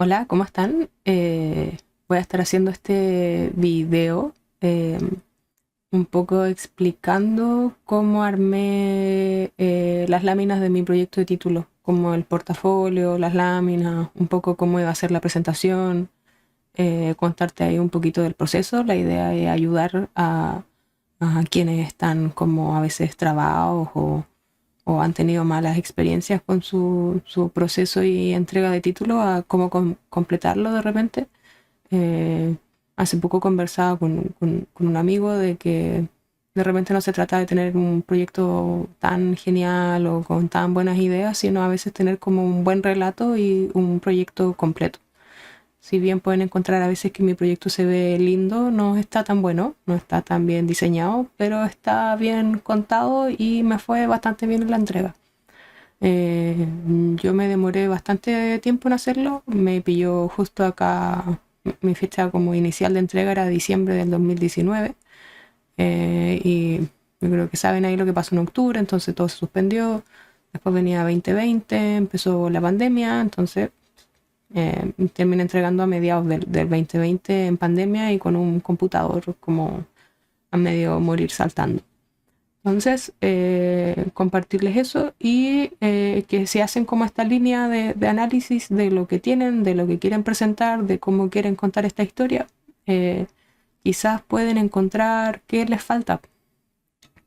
Hola, ¿cómo están? Voy a estar haciendo este video un poco explicando cómo armé las láminas de mi proyecto de título, como el portafolio, las láminas, un poco cómo iba a ser la presentación, contarte ahí un poquito del proceso. La idea es ayudar a quienes están como a veces trabados o han tenido malas experiencias con su proceso y entrega de título a cómo completarlo de repente. Eh, Hace poco conversaba con un amigo de que de repente no se trata de tener un proyecto tan genial o con tan buenas ideas, sino a veces tener como un buen relato y un proyecto completo. Si bien pueden encontrar a veces que mi proyecto se ve lindo, no está tan bueno, no está tan bien diseñado, pero está bien contado y me fue bastante bien en la entrega. Eh, yo me demoré bastante tiempo en hacerlo, me pilló justo acá, mi fecha como inicial de entrega era diciembre del 2019 y yo creo que saben ahí lo que pasó en octubre, entonces todo se suspendió, después venía 2020, empezó la pandemia, entonces terminé entregando a mediados del 2020 en pandemia y con un computador como a medio morir saltando. Entonces, compartirles eso y que se hacen como esta línea de análisis de lo que tienen, de lo que quieren presentar, de cómo quieren contar esta historia, eh, quizás pueden encontrar qué les falta,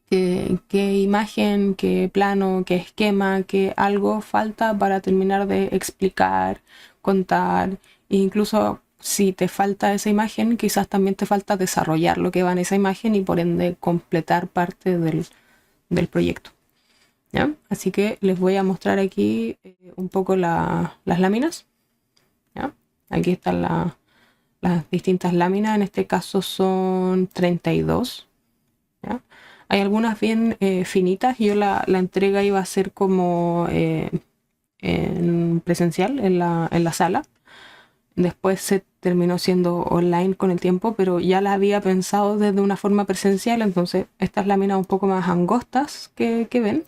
qué imagen, qué plano, qué esquema, qué algo falta para terminar de explicar, contar, e incluso si te falta esa imagen, quizás también te falta desarrollar lo que va en esa imagen y por ende completar parte del proyecto. ¿Ya? Así que les voy a mostrar aquí un poco las láminas. ¿Ya? Aquí están las distintas láminas, en este caso son 32. ¿Ya? Hay algunas bien finitas, yo la entrega iba a ser como en presencial en la sala. Después se terminó siendo online con el tiempo, pero ya la había pensado desde una forma presencial, entonces estas láminas un poco más angostas que ven,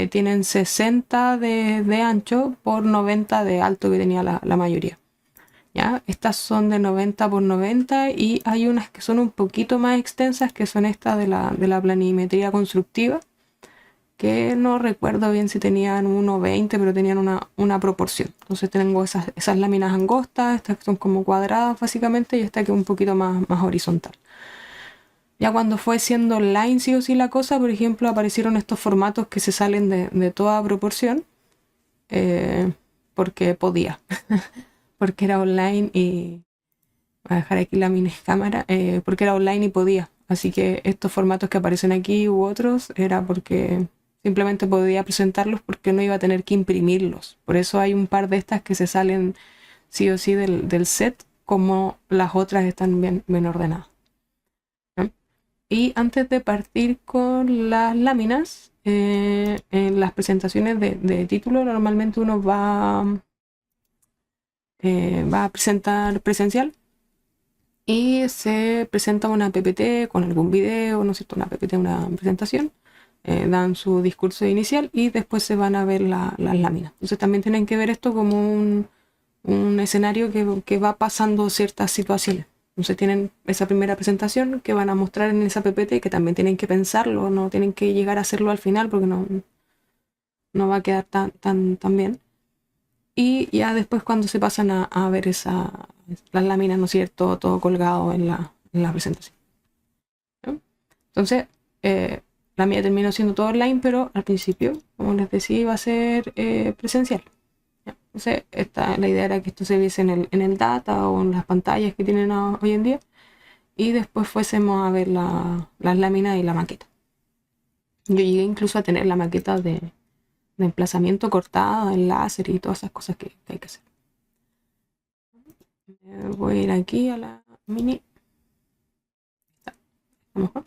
tienen 60 de ancho por 90 de alto que tenía la mayoría. ¿Ya? Estas son de 90 por 90 y hay unas que son un poquito más extensas que son estas de la planimetría constructiva, que no recuerdo bien si tenían 1,20 pero tenían una proporción. Entonces tengo esas láminas angostas, estas que son como cuadradas básicamente y esta que es un poquito más horizontal. Ya cuando fue siendo online sí o sí la cosa, por ejemplo, aparecieron estos formatos que se salen de toda proporción, eh, porque podía, porque era online y... Voy a dejar aquí la mini cámara, porque era online y podía. Así que estos formatos que aparecen aquí u otros era porque simplemente podía presentarlos porque no iba a tener que imprimirlos. Por eso hay un par de estas que se salen sí o sí del set, como las otras están bien ordenadas. ¿No? Y antes de partir con las láminas, en las presentaciones de título normalmente uno va a presentar presencial y se presenta una PPT con algún video, ¿no es cierto? Una PPT, una presentación, dan su discurso inicial y después se van a ver las láminas. Entonces también tienen que ver esto como un escenario que va pasando ciertas situaciones. Entonces tienen esa primera presentación que van a mostrar en esa PPT, que también tienen que pensarlo, no tienen que llegar a hacerlo al final porque no va a quedar tan bien. Y ya después cuando se pasan a ver las láminas, ¿no es cierto? Todo colgado en la presentación. ¿No? Entonces, la mía terminó siendo todo online, pero al principio, como les decía, iba a ser presencial. ¿Ya? Entonces, la idea era que esto se viese en el data o en las pantallas que tienen hoy en día y después fuésemos a ver las láminas y la maqueta. Yo llegué incluso a tener la maqueta de emplazamiento cortada en láser y todas esas cosas que hay que hacer. Voy a ir aquí a la mini. A lo mejor.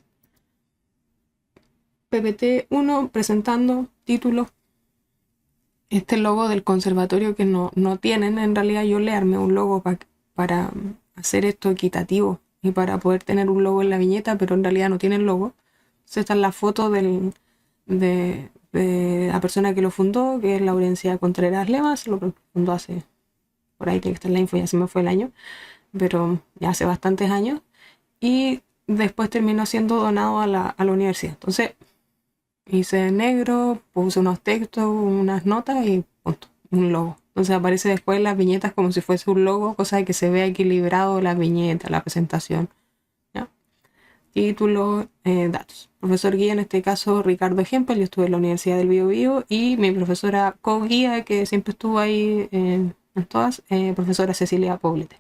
PPT 1 presentando título. Este logo del conservatorio que no tienen, en realidad yo le armé un logo para hacer esto equitativo y para poder tener un logo en la viñeta, pero en realidad no tienen logo. Entonces esta es la foto de la persona que lo fundó, que es Laurencia Contreras Lemas, lo fundó hace por ahí tiene que estar la info, ya se me fue el año, pero ya hace bastantes años, y después terminó siendo donado a la universidad. Entonces hice en negro, puse unos textos, unas notas y punto, un logo. Entonces aparece después en las viñetas como si fuese un logo, cosa de que se vea equilibrado la viñeta, la presentación. ¿Ya? Título, datos. Profesor guía, en este caso Ricardo Hempel, yo estuve en la Universidad del Biobío, y mi profesora co-guía, que siempre estuvo ahí en todas, profesora Cecilia Poblete.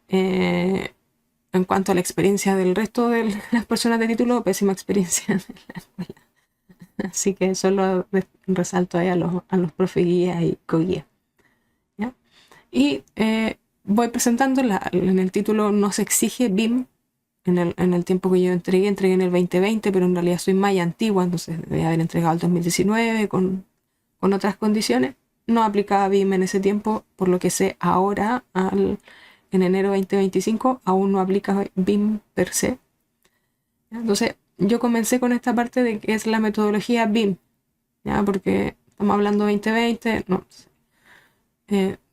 En cuanto a la experiencia del resto de las personas de título, pésima experiencia en la escuela. Así que solo resalto ahí a los profe guía y co-guía. ¿Ya? Y voy presentando, en el título no se exige BIM. En el tiempo que yo entregué en el 2020, pero en realidad soy maya antigua, entonces debí haber entregado el 2019 con otras condiciones. No aplicaba BIM en ese tiempo, por lo que sé ahora, en enero 2025, aún no aplica BIM per se. Entonces yo comencé con esta parte de que es la metodología BIM, ¿ya? Porque estamos hablando 2020, no.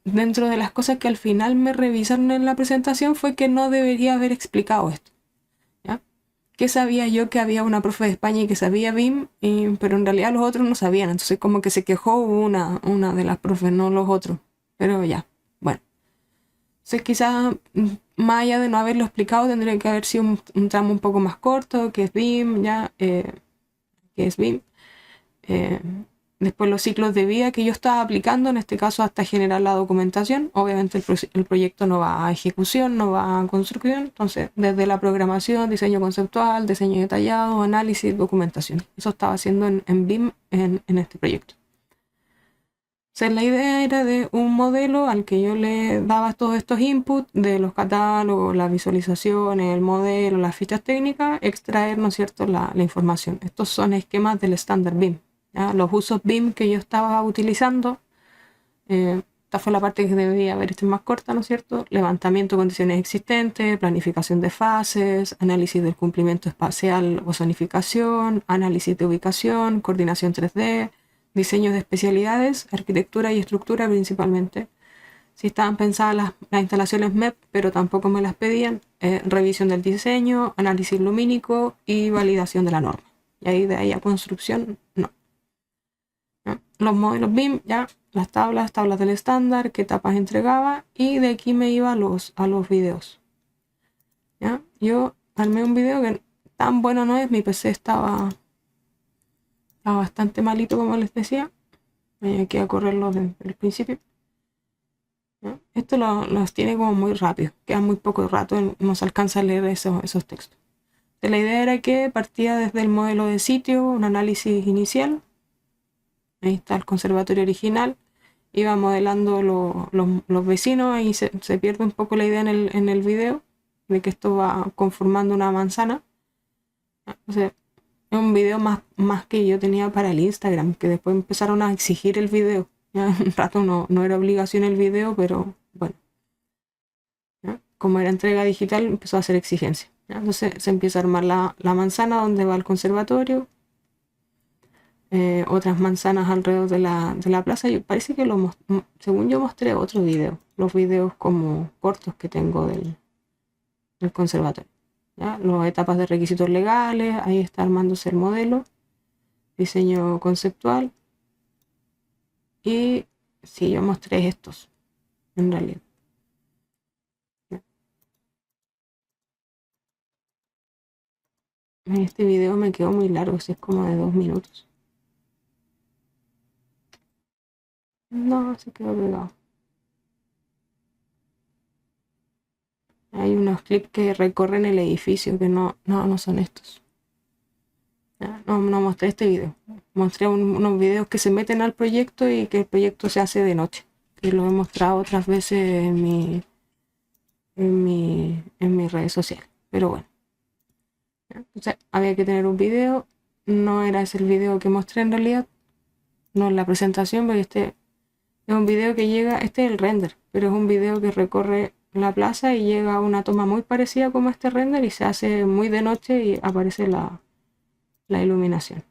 Dentro de las cosas que al final me revisaron en la presentación fue que no debería haber explicado esto. ¿Ya? Que sabía yo que había una profe de España y que sabía BIM, pero en realidad los otros no sabían. Entonces como que se quejó una de las profes, no los otros. Pero ya, bueno. Entonces quizás más allá de no haberlo explicado, tendría que haber sido un tramo un poco más corto, que es BIM, ya, que es BIM. Eh, Después los ciclos de vida que yo estaba aplicando, en este caso hasta generar la documentación. Obviamente el proyecto no va a ejecución, no va a construcción. Entonces, desde la programación, diseño conceptual, diseño detallado, análisis, documentación. Eso estaba haciendo en BIM en este proyecto. Entonces, la idea era de un modelo al que yo le daba todos estos inputs de los catálogos, las visualizaciones, el modelo, las fichas técnicas, extraer, ¿no es cierto?, la información. Estos son esquemas del estándar BIM. ¿Ya? Los usos BIM que yo estaba utilizando, esta fue la parte que debía haber sido más corta, ¿no es cierto? Levantamiento de condiciones existentes, planificación de fases, análisis del cumplimiento espacial o zonificación, análisis de ubicación, coordinación 3D, diseños de especialidades, arquitectura y estructura principalmente. Si estaban pensadas las instalaciones MEP, pero tampoco me las pedían, revisión del diseño, análisis lumínico y validación de la norma. Y ahí de ahí a construcción, no. Los modelos BIM, ya, las tablas del estándar, qué etapas entregaba, y de aquí me iba a los videos. ¿Ya? Yo armé un video que tan bueno no es, mi PC estaba bastante malito, como les decía. Hay que correrlo desde el principio. ¿Ya? Esto los tiene como muy rápido, queda muy poco rato, no se alcanza a leer esos textos. Entonces, la idea era que partía desde el modelo de sitio, un análisis inicial. Ahí está el conservatorio original. Iba modelando los vecinos, ahí se pierde un poco la idea en el video, de que esto va conformando una manzana. O sea, es un video más que yo tenía para el Instagram, que después empezaron a exigir el video. Ya, un rato no era obligación el video, pero bueno. ¿Ya? Como era entrega digital, empezó a hacer exigencia. ¿Ya? Entonces se empieza a armar la manzana donde va el conservatorio. Otras manzanas alrededor de la plaza. Y parece que según yo mostré otro video, los videos como cortos que tengo del conservatorio. ¿Ya? Las etapas de requisitos legales, ahí está armándose el modelo, diseño conceptual. Y sí, yo mostré estos, en realidad. ¿Ya? Este video me quedó muy largo, si es como de 2 minutos. No, se quedó pegado. Hay unos clips que recorren el edificio que no son estos. No mostré este video. Mostré unos videos que se meten al proyecto y que el proyecto se hace de noche. Que lo he mostrado otras veces en mis redes sociales. Pero bueno. Entonces había que tener un video. No era ese el video que mostré en realidad. No en la presentación, porque este es un video que llega, este es el render, pero es un video que recorre la plaza y llega a una toma muy parecida como este render y se hace muy de noche y aparece la iluminación.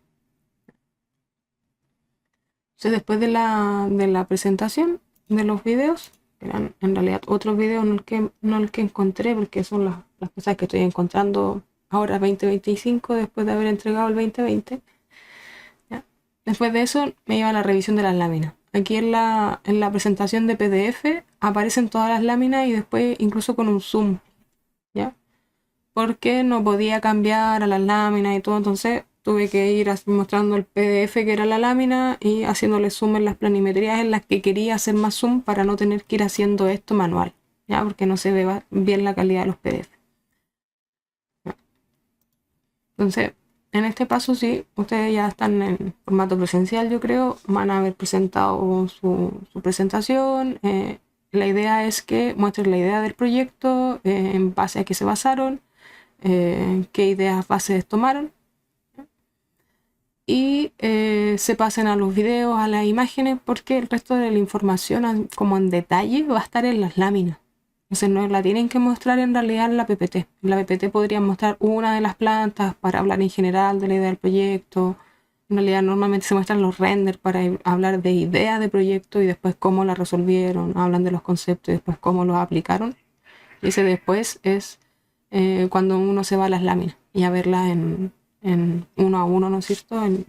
Entonces, después de la presentación de los videos, eran en realidad otros videos, no el que encontré, porque son las cosas que estoy encontrando ahora 2025, después de haber entregado el 2020. ¿Ya? Después de eso me iba a la revisión de las láminas. Aquí en la presentación de PDF aparecen todas las láminas y después incluso con un zoom, ¿ya? Porque no podía cambiar a las láminas y todo, entonces tuve que ir mostrando el PDF que era la lámina y haciéndole zoom en las planimetrías en las que quería hacer más zoom para no tener que ir haciendo esto manual, ¿ya? Porque no se ve bien la calidad de los PDF. ¿Ya? Entonces, en este paso sí, ustedes ya están en formato presencial, yo creo, van a haber presentado su presentación. La idea es que muestren la idea del proyecto, en base a qué se basaron, qué ideas bases tomaron, y se pasen a los videos, a las imágenes, porque el resto de la información como en detalle va a estar en las láminas. Entonces no la tienen que mostrar en realidad en la PPT. En la PPT podrían mostrar una de las plantas para hablar en general de la idea del proyecto. En realidad normalmente se muestran los renders para hablar de ideas de proyecto y después cómo la resolvieron. Hablan de los conceptos y después cómo los aplicaron. Y ese después es cuando uno se va a las láminas y a verlas en uno a uno, ¿no es cierto? En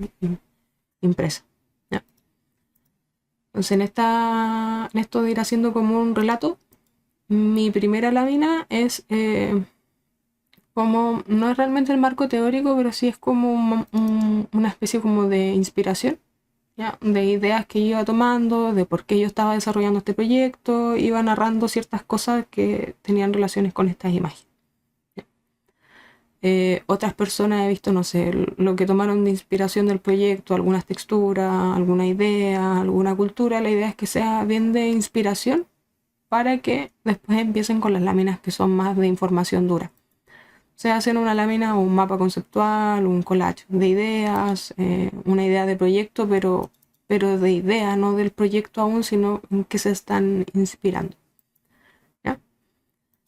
impresa. ¿Ya? Entonces en esto de ir haciendo como un relato, mi primera lámina es como, no es realmente el marco teórico, pero sí es como una especie como de inspiración, ¿ya? De ideas que iba tomando, de por qué yo estaba desarrollando este proyecto, iba narrando ciertas cosas que tenían relaciones con estas imágenes. Otras personas he visto, no sé, lo que tomaron de inspiración del proyecto, algunas texturas, alguna idea, alguna cultura. La idea es que sea bien de inspiración para que después empiecen con las láminas que son más de información dura. Se hacen una lámina o un mapa conceptual, un collage de ideas, una idea de proyecto, pero de idea, no del proyecto aún, sino en qué se están inspirando. ¿Ya?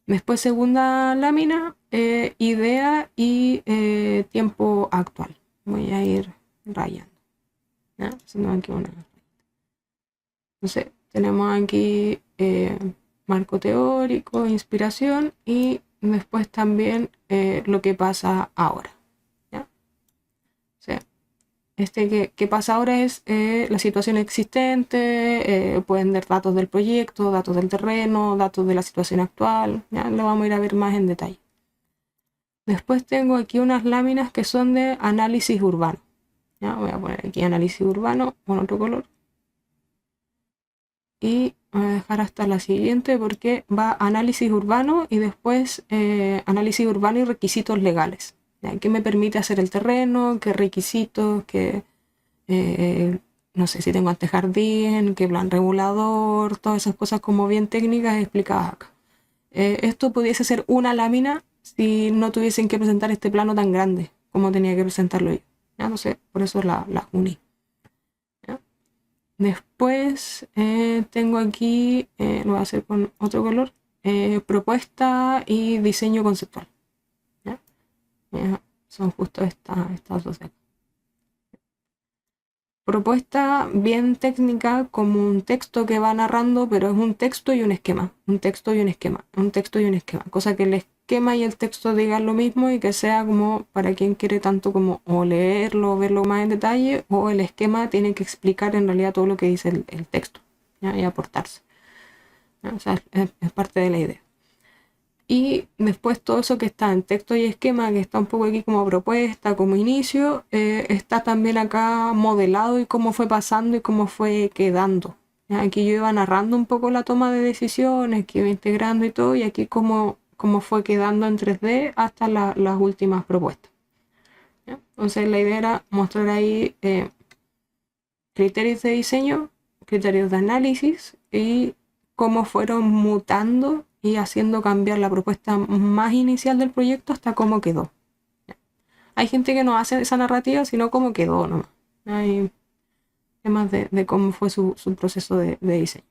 Después segunda lámina, idea y tiempo actual. Voy a ir rayando. ¿Ya? Haciendo aquí una. Entonces tenemos aquí marco teórico, inspiración y después también lo que pasa ahora. ¿Ya? O sea, que pasa ahora es la situación existente, pueden dar datos del proyecto, datos del terreno, datos de la situación actual. ¿Ya? Lo vamos a ir a ver más en detalle. Después tengo aquí unas láminas que son de análisis urbano. ¿Ya? Voy a poner aquí análisis urbano con otro color. Y voy a dejar hasta la siguiente porque va análisis urbano y después análisis urbano y requisitos legales. ¿Ya? ¿Qué me permite hacer el terreno? ¿Qué requisitos? No sé si tengo antejardín, qué plan regulador, todas esas cosas como bien técnicas explicadas acá. Esto pudiese ser una lámina si no tuviesen que presentar este plano tan grande como tenía que presentarlo yo. ¿Ya? No sé, por eso la uní. ¿Ya? Después tengo aquí, lo voy a hacer con otro color, propuesta y diseño conceptual. ¿Ya? Son justo estas dos de acá. Propuesta bien técnica como un texto que va narrando, pero es un texto y un esquema, un texto y un esquema, un texto y un esquema, cosa que el esquema y el texto digan lo mismo y que sea como para quien quiere tanto como o leerlo o verlo más en detalle, o el esquema tiene que explicar en realidad todo lo que dice el texto, ¿ya? Y aportarse, ¿ya? O sea, es parte de la idea. Y después todo eso que está en texto y esquema, que está un poco aquí como propuesta, como inicio, está también acá modelado y cómo fue pasando y cómo fue quedando. ¿Ya? Aquí yo iba narrando un poco la toma de decisiones, que iba integrando y todo, y aquí cómo fue quedando en 3D hasta las últimas propuestas. ¿Ya? Entonces la idea era mostrar ahí criterios de diseño, criterios de análisis y cómo fueron mutando y haciendo cambiar la propuesta más inicial del proyecto hasta cómo quedó. Hay gente que no hace esa narrativa, sino cómo quedó nomás. Hay temas de cómo fue su proceso de diseño.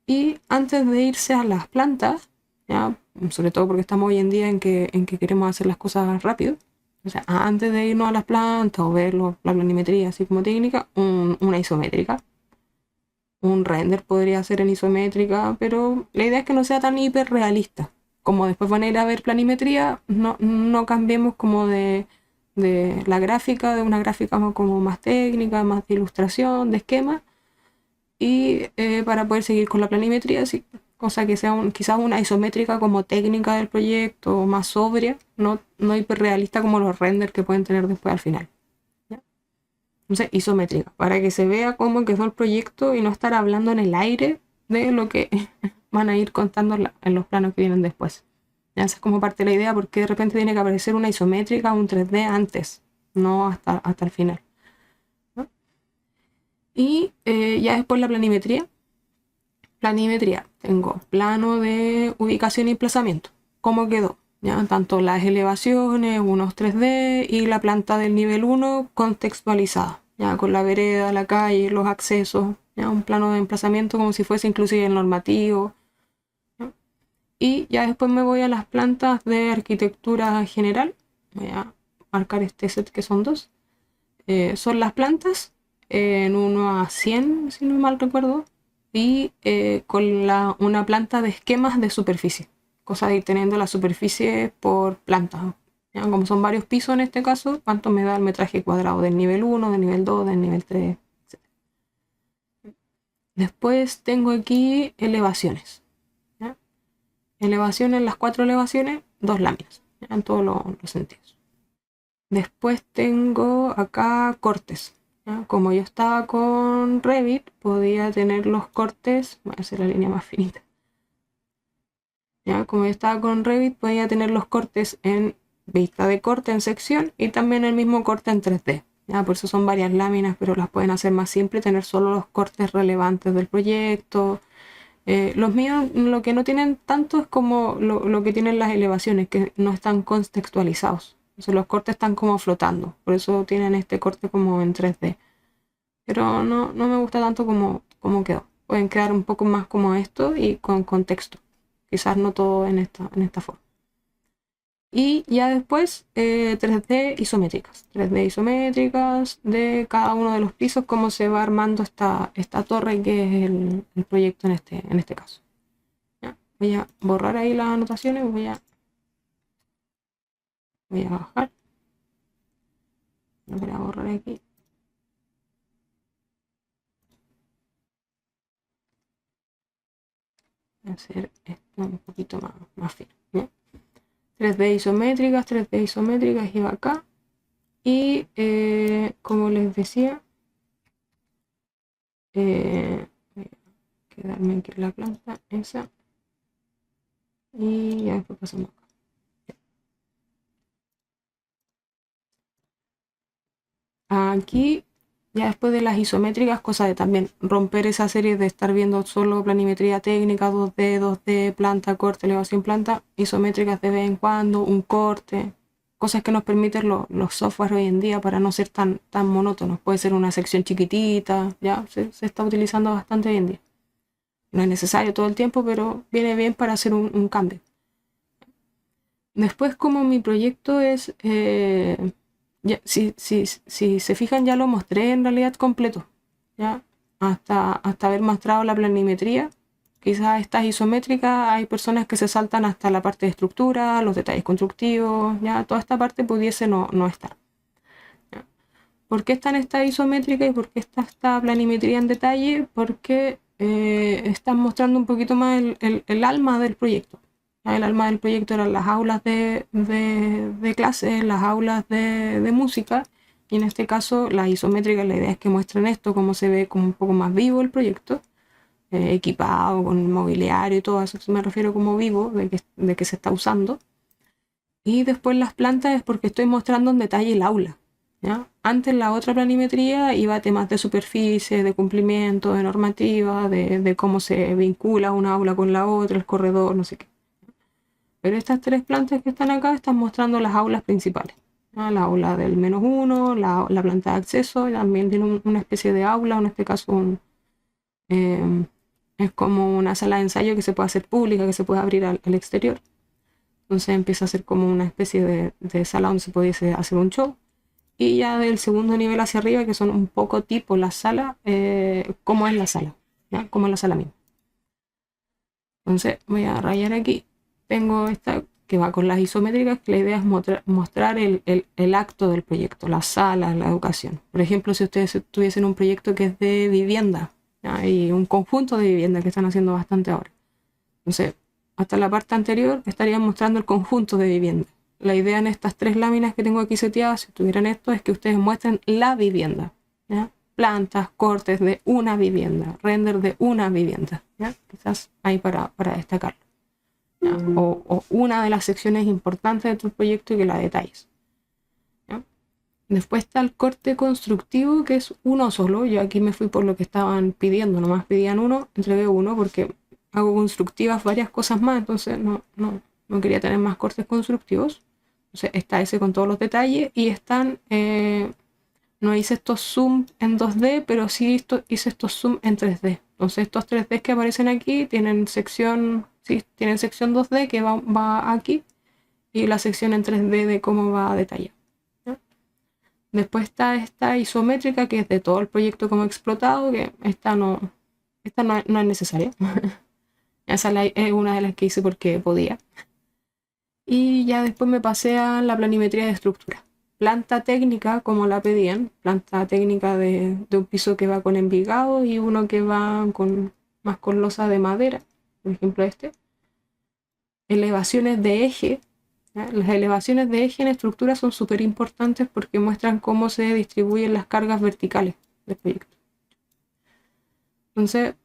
Y antes de irse a las plantas, ¿ya? Sobre todo porque estamos hoy en día en que queremos hacer las cosas rápido, o sea, antes de irnos a las plantas o ver la planimetría así como técnica, una isométrica. Un render podría ser en isométrica, pero la idea es que no sea tan hiperrealista. Como después van a ir a ver planimetría, no cambiemos como de la gráfica, de una gráfica como más técnica, más de ilustración, de esquema, y para poder seguir con la planimetría, sí. Cosa que sea quizás una isométrica como técnica del proyecto, más sobria, no hiperrealista como los renders que pueden tener después al final. ¿Ya? Entonces, isométrica, para que se vea cómo quedó el proyecto y no estar hablando en el aire de lo que van a ir contando en los planos que vienen después. ¿Ya? Esa es como parte de la idea, porque de repente tiene que aparecer una isométrica o un 3D antes, no hasta el final. ¿No? Y ya después la planimetría. Planimetría, tengo plano de ubicación y emplazamiento. ¿Cómo quedó? ¿Ya? Tanto las elevaciones, unos 3D y la planta del nivel 1 contextualizada, ya con la vereda, la calle, los accesos, ¿ya? Un plano de emplazamiento como si fuese inclusive el normativo. ¿Ya? Y ya después me voy a las plantas de arquitectura general. Voy a marcar este set que son dos. Son las plantas en 1:100, si no mal recuerdo, y con una planta de esquemas de superficie, cosa de ir teniendo la superficie por planta. ¿Ya? Como son varios pisos en este caso, cuánto me da el metraje cuadrado del nivel 1, del nivel 2, del nivel 3, etc. Después tengo aquí elevaciones. ¿Ya? Elevaciones, las 4 elevaciones, 2 láminas, ¿ya? En todos los sentidos. Después tengo acá cortes. ¿Ya? Como yo estaba con Revit, podía tener los cortes, voy a hacer la línea más finita. ¿Ya? Como yo estaba con Revit, podía tener los cortes en vista de corte en sección y también el mismo corte en 3D. ¿Ya? Por eso son varias láminas, pero las pueden hacer más simple, tener solo los cortes relevantes del proyecto. Los míos lo que no tienen tanto es como lo que tienen las elevaciones, que no están contextualizados. Entonces los cortes están como flotando, por eso tienen este corte como en 3D. Pero no me gusta tanto como quedó. Pueden quedar un poco más como esto y con contexto. Quizás no todo en esta forma. Y ya después 3D isométricas. 3D isométricas de cada uno de los pisos, cómo se va armando esta torre que es el proyecto en este caso. ¿Ya? Voy a borrar ahí las anotaciones, voy a bajar. Voy a borrar aquí. Voy a hacer esto un poquito más fino. ¿Ya? 3D isométricas, 3D isométricas iba acá. Y como les decía, voy a quedarme aquí en la planta, esa. Y ya después pasamos acá. Aquí, ya después de las isométricas, cosa de también romper esa serie de estar viendo solo planimetría técnica, 2D, 2D, planta, corte, elevación, planta, isométricas de vez en cuando, un corte, cosas que nos permiten los software hoy en día para no ser tan monótonos. Puede ser una sección chiquitita, ya se está utilizando bastante hoy en día. No es necesario todo el tiempo, pero viene bien para hacer un cambio. Después, como mi proyecto es, si se fijan, ya lo mostré en realidad completo, ¿ya? Hasta haber mostrado la planimetría. Quizás estas isométricas hay personas que se saltan hasta la parte de estructura, los detalles constructivos, ya toda esta parte pudiese no estar. ¿Ya? ¿Por qué está en esta isométrica y por qué está esta planimetría en detalle? Porque están mostrando un poquito más el alma del proyecto. El alma del proyecto eran las aulas de clase, las aulas de música, y en este caso las isométricas, la idea es que muestren esto, cómo se ve como un poco más vivo el proyecto, equipado con mobiliario y todo eso, me refiero como vivo, de que se está usando. Y después las plantas es porque estoy mostrando en detalle el aula. ¿Ya? Antes la otra planimetría iba a temas de superficie, de cumplimiento, de normativa, de cómo se vincula una aula con la otra, el corredor, no sé qué. Pero estas 3 plantas que están acá están mostrando las aulas principales. ¿No? La aula del -1, la planta de acceso, también tiene una especie de aula, en este caso eh, es como una sala de ensayo que se puede hacer pública, que se puede abrir al exterior. Entonces empieza a ser como una especie de sala donde se pudiese hacer un show. Y ya del segundo nivel hacia arriba, que son un poco tipo la sala, ¿cómo es la sala? ¿ya? Como en la sala misma. Entonces voy a rayar aquí. Tengo esta que va con las isométricas, que la idea es mostrar el acto del proyecto, la sala, la educación. Por ejemplo, si ustedes tuviesen un proyecto que es de vivienda, ¿ya? Y un conjunto de viviendas que están haciendo bastante ahora. Entonces, hasta la parte anterior estarían mostrando el conjunto de vivienda. La idea en estas 3 láminas que tengo aquí seteadas, si tuvieran esto, es que ustedes muestren la vivienda, ¿ya? Plantas, cortes de una vivienda, render de una vivienda, ¿ya? Quizás ahí para destacarlo, ¿ya? O una de las secciones importantes de tu proyecto y que la detalles, ¿ya? Después está el corte constructivo, que es uno solo. Yo aquí me fui por lo que estaban pidiendo, nomás pedían uno, entregué uno porque hago constructivas varias cosas más, entonces no quería tener más cortes constructivos. Entonces está ese con todos los detalles y están, no hice estos zoom en 2D, pero sí hice estos zoom en 3D. Entonces estos 3D que aparecen aquí tienen sección 2D que va aquí y la sección en 3D de cómo va detallado, ¿no? Después está esta isométrica que es de todo el proyecto como explotado, que esta no es necesaria. Esa es una de las que hice porque podía. Y ya después me pasé a la planimetría de estructura. Planta técnica, como la pedían, planta técnica de un piso que va con envigado y uno que va más con losa de madera, por ejemplo este. Elevaciones de eje. ¿Ya? Las elevaciones de eje en estructura son súper importantes porque muestran cómo se distribuyen las cargas verticales del proyecto. Entonces,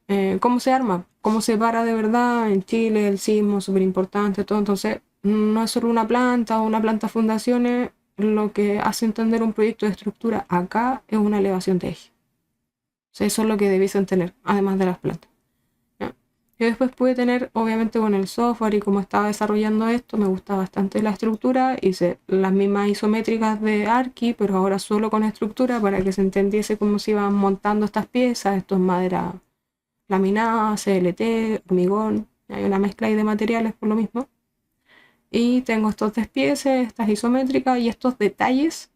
¿cómo se arma? ¿Cómo se para de verdad? En Chile, el sismo, súper importante, todo. Entonces, no es solo una planta o una planta fundaciones, lo que hace entender un proyecto de estructura acá es una elevación de eje. O sea, eso es lo que debiesen tener, además de las plantas, ¿ya? Yo después pude tener, obviamente con el software y como estaba desarrollando esto, me gusta bastante la estructura, hice las mismas isométricas de Archi, pero ahora solo con estructura para que se entendiese cómo se iban montando estas piezas. Esto es madera laminada, CLT, hormigón, hay una mezcla ahí de materiales por lo mismo. Y tengo estos despieces, estas isométricas y estos detalles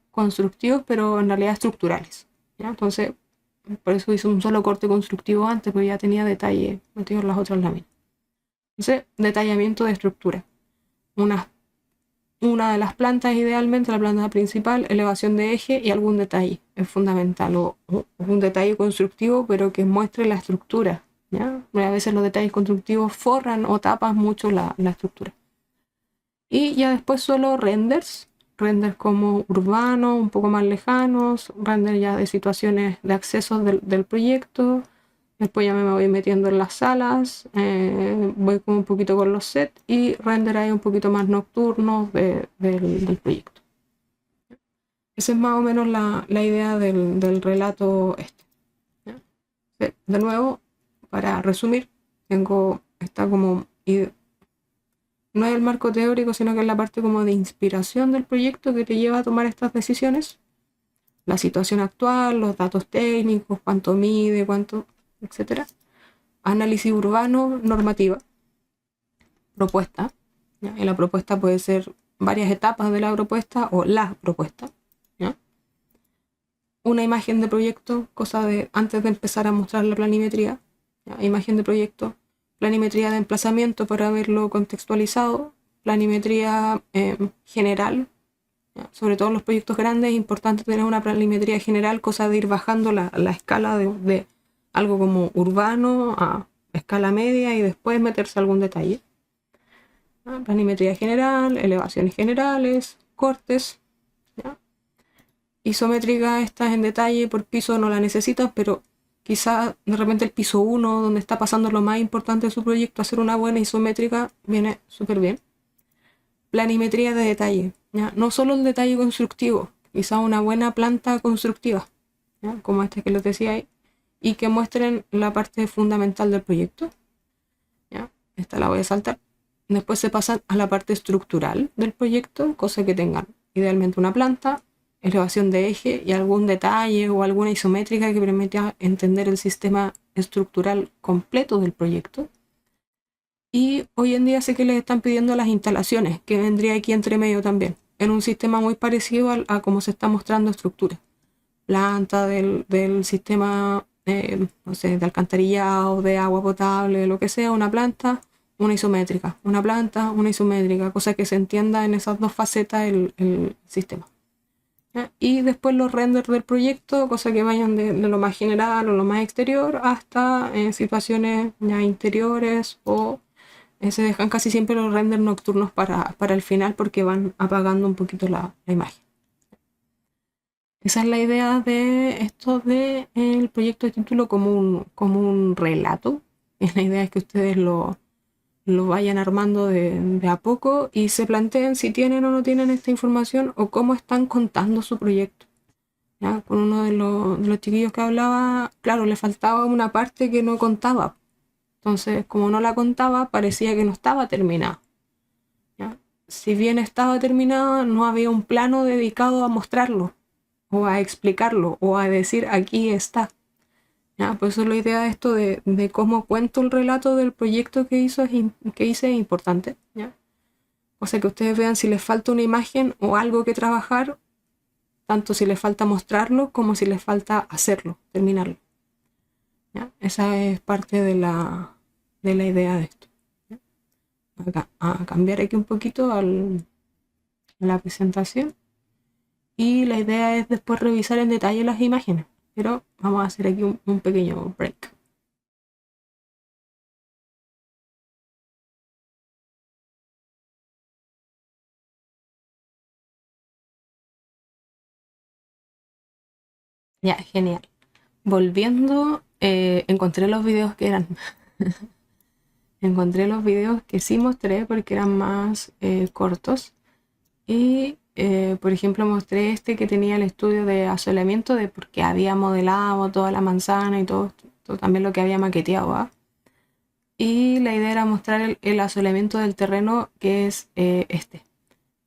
constructivos, pero en realidad estructurales, ¿ya? Entonces, por eso hice un solo corte constructivo antes, porque ya tenía detalle metido en las otras láminas. Entonces, detallamiento de estructura. Una de las plantas, idealmente, la planta principal, elevación de eje y algún detalle es fundamental, o un detalle constructivo, pero que muestre la estructura, ¿ya? A veces los detalles constructivos forran o tapan mucho la estructura. Y ya después solo renders como urbanos, un poco más lejanos, render ya de situaciones de acceso del proyecto. Después ya me voy metiendo en las salas, voy como un poquito con los sets y render ahí un poquito más nocturnos del proyecto. Esa es más o menos la idea del relato este, ¿ya? De nuevo, para resumir, está como, no es el marco teórico, sino que es la parte como de inspiración del proyecto que te lleva a tomar estas decisiones. La situación actual, los datos técnicos, cuánto mide, etcétera. Análisis urbano, normativa, propuesta, ¿ya? Y la propuesta puede ser varias etapas de la propuesta o la propuesta, ¿ya? Una imagen de proyecto, cosa de antes de empezar a mostrar la planimetría, ¿ya? Imagen de proyecto, planimetría de emplazamiento para verlo contextualizado, planimetría general, ¿ya? Sobre todo en los proyectos grandes es importante tener una planimetría general, cosa de ir bajando la escala de algo como urbano a escala media y después meterse algún detalle, ¿ya? Planimetría general, elevaciones generales, cortes, ¿ya? Isométrica, estas en detalle por piso no la necesitas, pero quizá de repente el piso 1, donde está pasando lo más importante de su proyecto, hacer una buena isométrica viene súper bien. Planimetría de detalle, ¿ya? No solo el detalle constructivo, quizá una buena planta constructiva, ¿ya? Como esta que les decía ahí, y que muestren la parte fundamental del proyecto, ¿ya? Esta la voy a saltar. Después se pasan a la parte estructural del proyecto, cosa que tengan idealmente una planta, elevación de eje y algún detalle o alguna isométrica que permita entender el sistema estructural completo del proyecto. Y hoy en día sé que les están pidiendo las instalaciones, que vendría aquí entre medio también, en un sistema muy parecido a cómo se está mostrando estructura. Planta del sistema no sé, de alcantarillado, de agua potable, lo que sea, una planta, una isométrica, una planta, una isométrica, cosa que se entienda en esas dos facetas el sistema. ¿Ya? Y después los renders del proyecto, cosa que vayan de lo más general o lo más exterior hasta situaciones ya interiores o se dejan casi siempre los renders nocturnos para el final porque van apagando un poquito la imagen. Esa es la idea de esto del proyecto de título como un relato. Y la idea es que ustedes lo vayan armando de a poco y se planteen si tienen o no tienen esta información o cómo están contando su proyecto. ¿Ya? Con uno de los chiquillos que hablaba, claro, le faltaba una parte que no contaba. Entonces, como no la contaba, parecía que no estaba terminada. ¿Ya? Si bien estaba terminada, no había un plano dedicado a mostrarlo, o a explicarlo, o a decir aquí está. ¿Ya? Por eso la idea de esto de cómo cuento el relato del proyecto que hice es importante. ¿Ya? O sea, que ustedes vean si les falta una imagen o algo que trabajar, tanto si les falta mostrarlo como si les falta hacerlo, terminarlo. ¿Ya? Esa es parte de la idea de esto. ¿Ya? Acá, a cambiar aquí un poquito a la presentación. Y la idea es después revisar en detalle las imágenes. Pero vamos a hacer aquí un pequeño break. Ya, genial. Volviendo, encontré los videos que eran. Encontré los videos que sí mostré porque eran más cortos. Y, por ejemplo, mostré este que tenía el estudio de asoleamiento de porque había modelado toda la manzana y todo también lo que había maqueteado. ¿Ah? Y la idea era mostrar el asoleamiento del terreno que es este.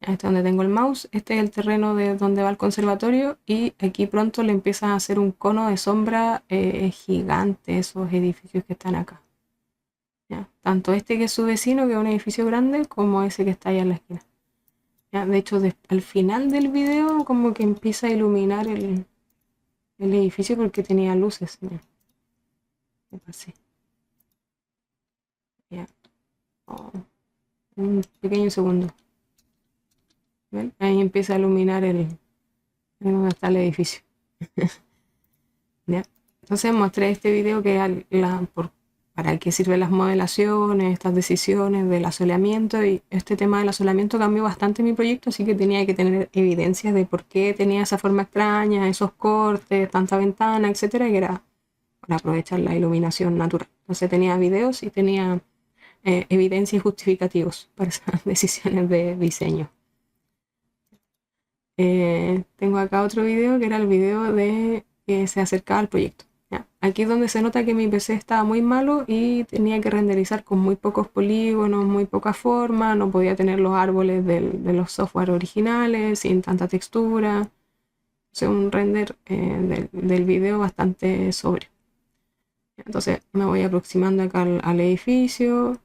Este es donde tengo el mouse, este es el terreno de donde va el conservatorio y aquí pronto le empiezan a hacer un cono de sombra gigante esos edificios que están acá. ¿Ya? Tanto este que es su vecino, que es un edificio grande, como ese que está allá en la esquina. ¿Ya? De hecho, al final del video como que empieza a iluminar el edificio porque tenía luces. ¿Ya? Me pasé. ¿Ya? Oh, un pequeño segundo. ¿Ven? Ahí empieza a iluminar donde está el edificio. ¿Ya? Entonces mostré este video que para qué sirven las modelaciones, estas decisiones del asoleamiento y este tema del asoleamiento cambió bastante mi proyecto, así que tenía que tener evidencias de por qué tenía esa forma extraña, esos cortes, tanta ventana, etcétera, que era para aprovechar la iluminación natural. Entonces tenía videos y tenía evidencias y justificativos para esas decisiones de diseño. Tengo acá otro video que era el video de que se acercaba al proyecto. ¿Ya? Aquí es donde se nota que mi PC estaba muy malo y tenía que renderizar con muy pocos polígonos, muy poca forma, no podía tener los árboles de los software originales, sin tanta textura. O sea, un render del video bastante sobrio. Entonces me voy aproximando acá al edificio.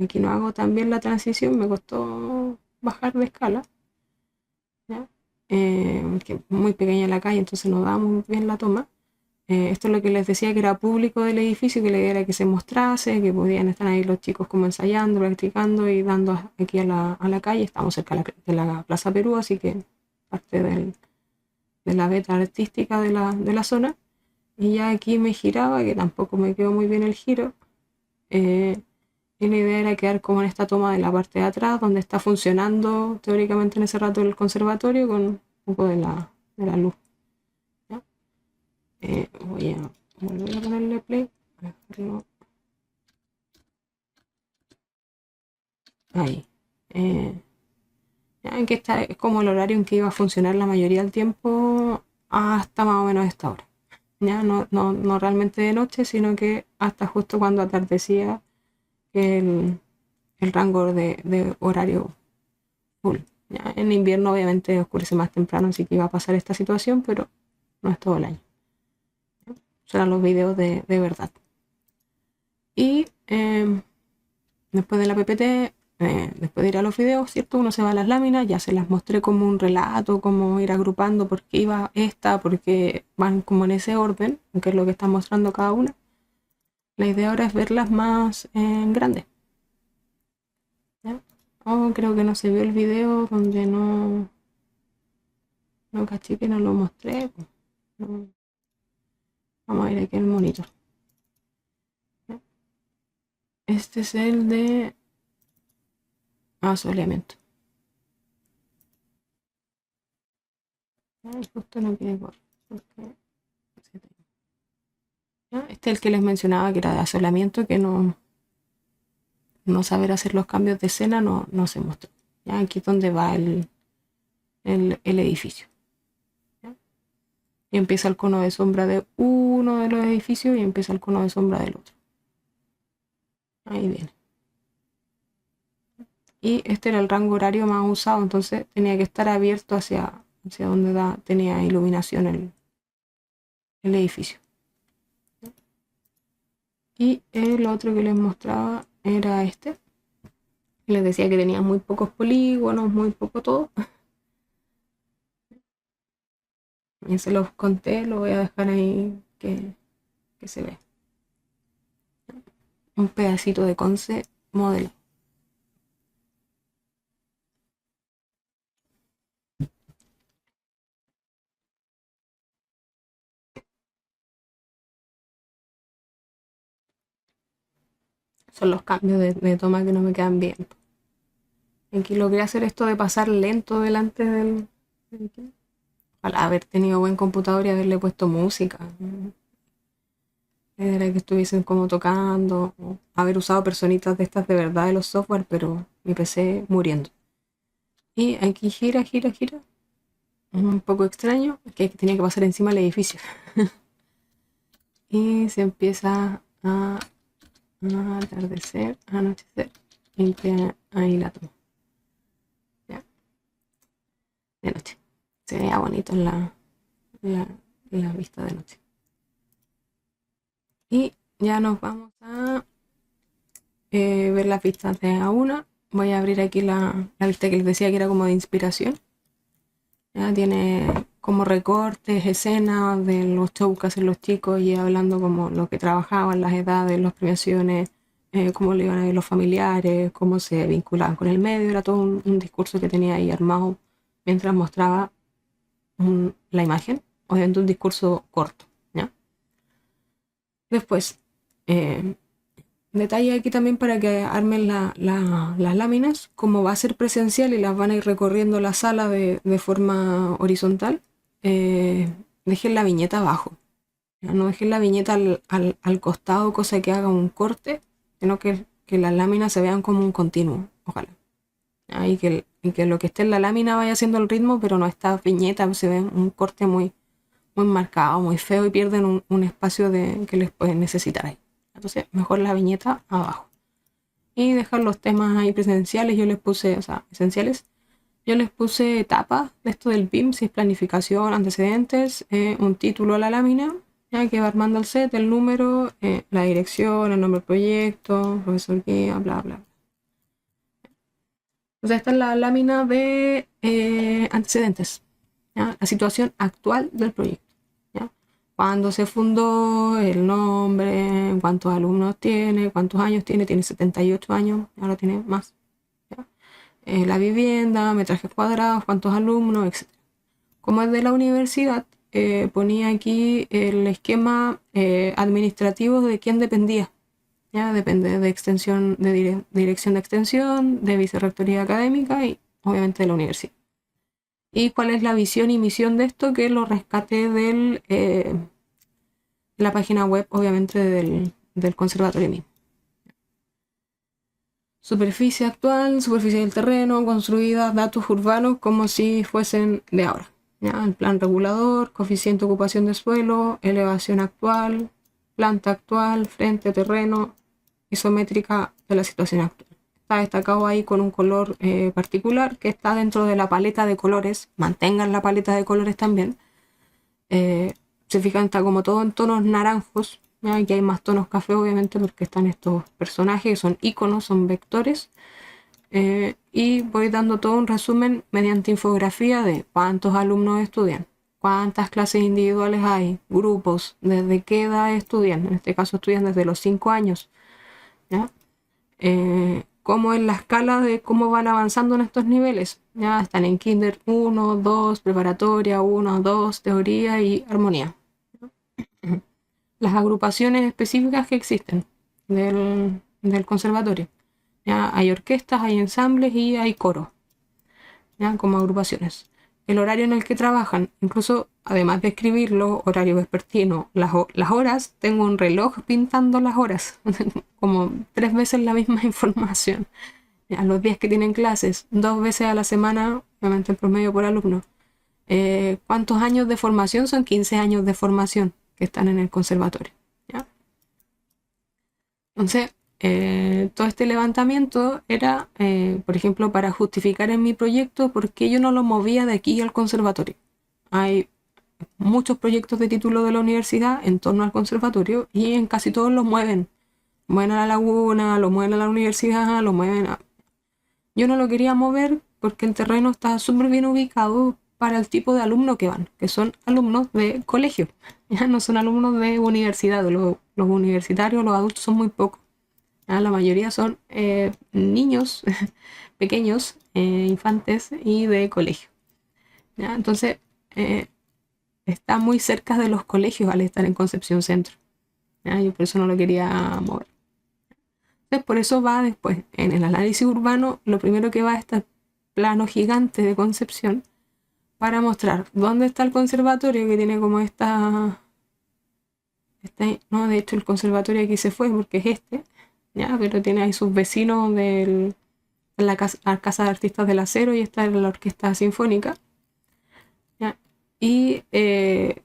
Aquí no hago tan bien la transición, me costó bajar de escala. ¿Ya? Que es muy pequeña la calle, entonces no da muy bien la toma. Esto es lo que les decía que era público del edificio, que la idea era que se mostrase, que podían estar ahí los chicos como ensayando, practicando y dando aquí a la calle. Estamos cerca de la Plaza Perú, así que parte de la beta artística de la zona. Y ya aquí me giraba, que tampoco me quedó muy bien el giro. Y la idea era quedar como en esta toma de la parte de atrás, donde está funcionando teóricamente en ese rato el conservatorio con un poco de la luz. ¿Ya? Voy a volver a ponerle play. A dejarlo ahí. Ya, que está, es como el horario en que iba a funcionar la mayoría del tiempo hasta más o menos esta hora. ¿Ya? No realmente de noche, sino que hasta justo cuando atardecía el rango de horario full. ¿Ya? En invierno obviamente oscurece más temprano, así que iba a pasar esta situación, pero no es todo el año. Serán los videos de verdad. Y después de la PPT después de ir a los videos, ¿cierto? Uno se va a las láminas, ya se las mostré como un relato, como ir agrupando por qué iba esta, porque van como en ese orden, que es lo que está mostrando cada una. La idea ahora es verlas más en grande. ¿Ya? Oh, creo que no se vio el video donde no caché que no lo mostré. No. Vamos a ir aquí al monitor. ¿Ya? Este es el de asoleamiento. Ay, justo no quiere correr. Este es el que les mencionaba que era de asolamiento, que no saber hacer los cambios de escena no se mostró. ¿Ya? Aquí es donde va el edificio. ¿Ya? Y empieza el cono de sombra de uno de los edificios y empieza el cono de sombra del otro. Ahí viene. Y este era el rango horario más usado, entonces tenía que estar abierto hacia donde tenía iluminación el edificio. Y el otro que les mostraba era este. Les decía que tenía muy pocos polígonos, muy poco todo. Ya se los conté, lo voy a dejar ahí que se ve. Un pedacito de Conce modelo. Son los cambios de toma que no me quedan bien. Aquí logré hacer esto de pasar lento delante del... Ojalá haber tenido buen computador y haberle puesto música. Era que estuviesen como tocando. O haber usado personitas de estas de verdad de los software, pero mi PC muriendo. Y aquí gira, gira, gira. Un poco extraño, que tenía que pasar encima del edificio. Y se empieza a atardecer, a anochecer. Y ahí la tomo. Ya, de noche. Se veía bonito en la vista de noche. Y ya nos vamos a ver las vistas de A1. Voy a abrir aquí la vista que les decía que era como de inspiración. Ya tiene como recortes, escenas de los shows que hacen los chicos y hablando como lo que trabajaban, las edades, las premiaciones, cómo le iban a ver los familiares, cómo se vinculaban con el medio. Era todo un discurso que tenía ahí armado mientras mostraba la imagen. Obviamente un discurso corto. ¿Ya? Después, detalle aquí también para que armen las láminas, como va a ser presencial y las van a ir recorriendo la sala de forma horizontal, dejen la viñeta abajo. ¿Ya? No dejen la viñeta al costado, cosa que haga un corte, sino que las láminas se vean como un continuo, ojalá. ¿Ya? Y que lo que esté en la lámina vaya haciendo el ritmo, pero no esta viñeta, se ve un corte muy marcado, muy feo y pierden un espacio que les pueden necesitar ahí. Entonces, mejor la viñeta abajo. Y dejar los temas ahí presenciales, yo les puse, o sea, esenciales. Yo les puse etapas de esto del BIM, si es planificación, antecedentes, un título a la lámina, ya que va armando el set, el número, la dirección, el nombre del proyecto, profesor guía, bla, bla. Entonces, esta es la lámina de antecedentes, ¿ya? La situación actual del proyecto. ¿Ya? Cuándo se fundó, el nombre, cuántos alumnos tiene, cuántos años tiene 78 años, ahora tiene más. ¿Ya? La vivienda, metrajes cuadrados, cuántos alumnos, etc. Como es de la universidad, ponía aquí el esquema administrativo de quién dependía. ¿Ya? Depende de extensión, de dirección de extensión, de vicerrectoría académica y obviamente de la universidad. ¿Y cuál es la visión y misión de esto? Que lo rescate de la página web, obviamente, del conservatorio mismo. Superficie actual, superficie del terreno, construida, datos urbanos como si fuesen de ahora. ¿Ya? El plan regulador, coeficiente de ocupación de suelo, elevación actual, planta actual, frente, terreno, isométrica de la situación actual. Está destacado ahí con un color particular que está dentro de la paleta de colores. Mantengan la paleta de colores también. Se fijan, está como todo en tonos naranjos. ¿Ya? Aquí hay más tonos café, obviamente, porque están estos personajes que son iconos, son vectores. y voy dando todo un resumen mediante infografía de cuántos alumnos estudian, cuántas clases individuales hay, grupos, desde qué edad estudian. En este caso estudian desde los 5 años, ¿ya? Cómo es la escala de cómo van avanzando en estos niveles. Ya están en Kinder 1, 2, preparatoria 1, 2, teoría y armonía. Las agrupaciones específicas que existen del conservatorio. ¿Ya? Hay orquestas, hay ensambles y hay coros, ¿ya? Como agrupaciones. El horario en el que trabajan, incluso además de escribirlo, horario vespertino, las horas, tengo un reloj pintando las horas, como 3 veces la misma información. ¿Ya? Los días que tienen clases, 2 veces a la semana, obviamente en promedio por alumno. ¿Cuántos años de formación? Son 15 años de formación que están en el conservatorio, ¿ya? Entonces, todo este levantamiento era, por ejemplo, para justificar en mi proyecto por qué yo no lo movía de aquí al conservatorio. Hay muchos proyectos de título de la universidad en torno al conservatorio y en casi todos los mueven. Mueven a la laguna, lo mueven a la universidad, lo mueven a... Yo no lo quería mover porque el terreno está súper bien ubicado para el tipo de alumnos que van, que son alumnos de colegio, ya no son alumnos de universidad. Los universitarios, los adultos son muy pocos. La mayoría son niños pequeños, infantes y de colegio. ¿Ya? Entonces, está muy cerca de los colegios al estar en Concepción Centro. ¿Ya? Yo por eso no lo quería mover. Entonces, por eso va después, en el análisis urbano, lo primero que va es este plano gigante de Concepción para mostrar dónde está el conservatorio, que tiene como no, de hecho el conservatorio aquí se fue porque es este, ¿ya? Pero tiene ahí sus vecinos en la casa de Artistas del Acero y está en la Orquesta Sinfónica, ¿ya? Y el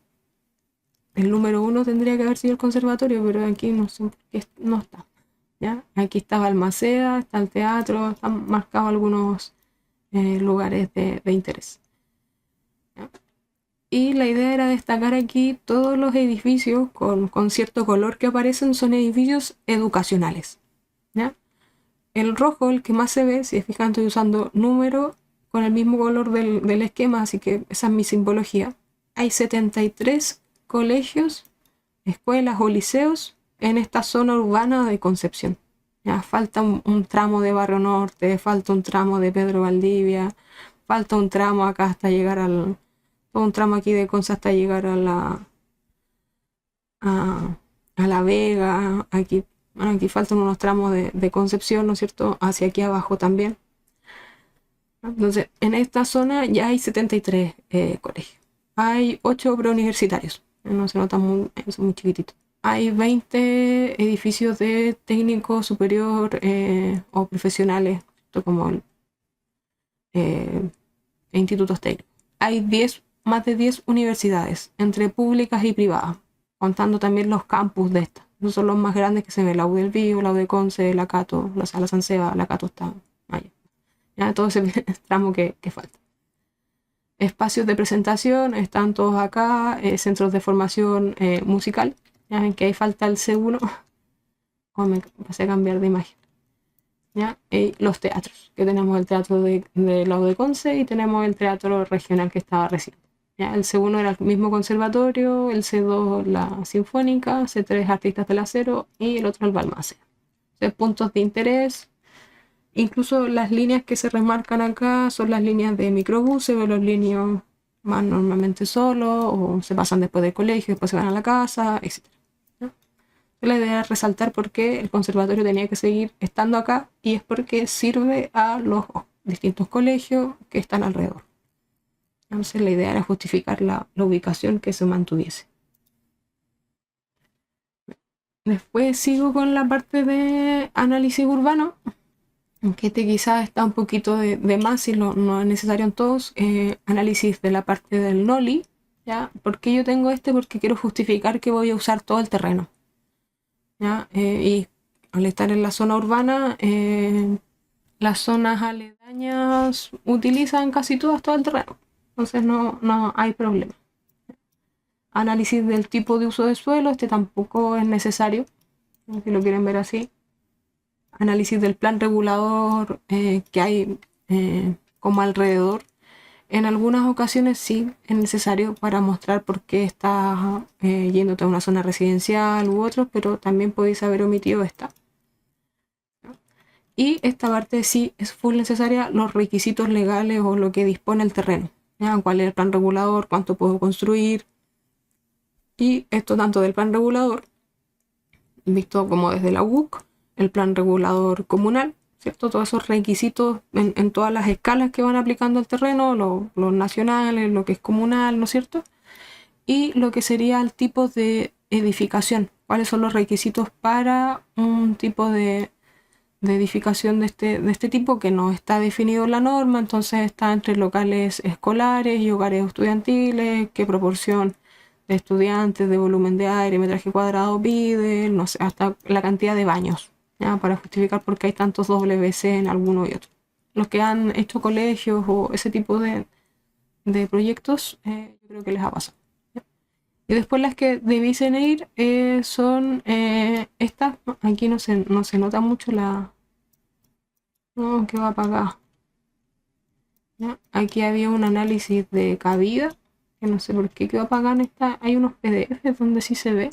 número 1 tendría que haber sido el conservatorio, pero aquí no sé por qué no está, ¿ya? Aquí está Balmaceda, está el teatro, están marcados algunos lugares de interés, ¿ya? Y la idea era destacar aquí todos los edificios con cierto color que aparecen son edificios educacionales, ¿ya? El rojo, el que más se ve, si se fijan estoy usando número con el mismo color del esquema, así que esa es mi simbología. Hay 73 colegios, escuelas o liceos en esta zona urbana de Concepción. Ya, falta un tramo de Barrio Norte, falta un tramo de Pedro Valdivia, falta un tramo acá hasta llegar todo un tramo aquí de Conce hasta llegar a La Vega. Aquí, bueno, aquí faltan unos tramos de Concepción, ¿no es cierto? Hacia aquí abajo también. Entonces, en esta zona ya hay 73 colegios. Hay 8 preuniversitarios. No se nota muy, son muy chiquititos. Hay 20 edificios de técnico superior o profesionales, como eh, institutos técnicos. Hay más de 10 universidades, entre públicas y privadas, contando también los campus de estas. Esos son los más grandes que se ven: la U del Bío, la U de Conce, la Cato, la Sala San Seba, la Cato está allá. Ya, todo ese tramo que falta. Espacios de presentación están todos acá, centros de formación musical, ya ven que ahí falta el C1, o me pasé a cambiar de imagen. ¿Ya? Y los teatros, que tenemos el teatro de la U de Conce y tenemos el teatro regional que estaba recién. ¿Ya? El C1 era el mismo conservatorio, el C2 la Sinfónica, C3 Artistas del Acero y el otro el Balmaceda. Entonces, puntos de interés. Incluso las líneas que se remarcan acá son las líneas de microbuses, o los niños van normalmente solos o se pasan después del colegio, después se van a la casa, etc. ¿No? La idea es resaltar por qué el conservatorio tenía que seguir estando acá, y es porque sirve a los distintos colegios que están alrededor. Entonces la idea era justificar la ubicación que se mantuviese. Después sigo con la parte de análisis urbano, que este quizás está un poquito de más y no es necesario en todos. Análisis de la parte del NOLI, ¿ya? ¿Por qué yo tengo este? Porque quiero justificar que voy a usar todo el terreno, ¿ya? Y al estar en la zona urbana, las zonas aledañas utilizan casi todas todo el terreno, entonces no hay problema. Análisis del tipo de uso de suelo, este tampoco es necesario, si lo quieren ver así. análisis del plan regulador que hay como alrededor. En algunas ocasiones sí es necesario para mostrar por qué estás yéndote a una zona residencial u otro, pero también podéis haber omitido esta. Y esta parte sí es full necesaria, los requisitos legales o lo que dispone el terreno. ¿Ya? ¿Cuál es el plan regulador? ¿Cuánto puedo construir? Y esto tanto del plan regulador, visto como desde la UC, el plan regulador comunal, ¿cierto? Todos esos requisitos en todas las escalas que van aplicando al terreno, los nacionales, lo que es comunal, ¿no es cierto? Y lo que sería el tipo de edificación. ¿Cuáles son los requisitos para un tipo de edificación de este tipo que no está definido en la norma? Entonces está entre locales escolares y hogares estudiantiles, qué proporción de estudiantes, de volumen de aire, metraje cuadrado pide, no sé, hasta la cantidad de baños, ¿ya? Para justificar por qué hay tantos WC en alguno y otro. Los que han hecho colegios o ese tipo de proyectos, yo creo que les ha pasado. ¿Ya? Y después las que debiesen ir son estas. Aquí no se nota mucho la... No, que va para acá. ¿Ya? Aquí había un análisis de cabida, que no sé por qué quedó apagada en esta. Hay unos PDFs donde sí se ve.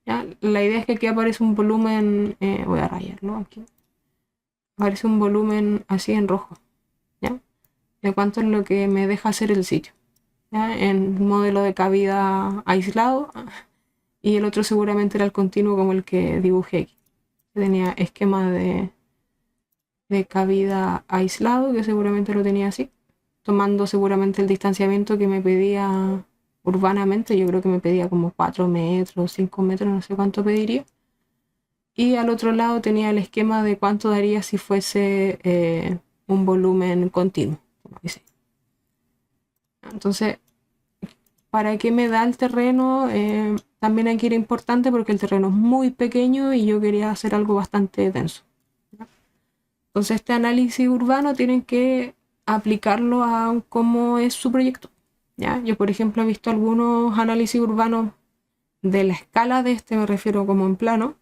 ¿Ya? La idea es que aquí aparece un volumen, voy a rayarlo aquí. Aparece un volumen así en rojo, ¿ya? De cuánto es lo que me deja hacer el sitio, ¿ya? En modelo de cabida aislado, y el otro seguramente era el continuo como el que dibujé aquí. Tenía esquema de cabida aislado, que seguramente lo tenía así, tomando seguramente el distanciamiento que me pedía urbanamente. Yo creo que me pedía como 4 metros, 5 metros, no sé cuánto pediría. Y al otro lado tenía el esquema de cuánto daría si fuese un volumen continuo, como dice. Entonces, ¿para qué me da el terreno? También aquí era importante porque el terreno es muy pequeño y yo quería hacer algo bastante denso. Entonces, este análisis urbano tienen que aplicarlo a cómo es su proyecto, ¿ya? Yo, por ejemplo, he visto algunos análisis urbanos de la escala de este, me refiero como en plano,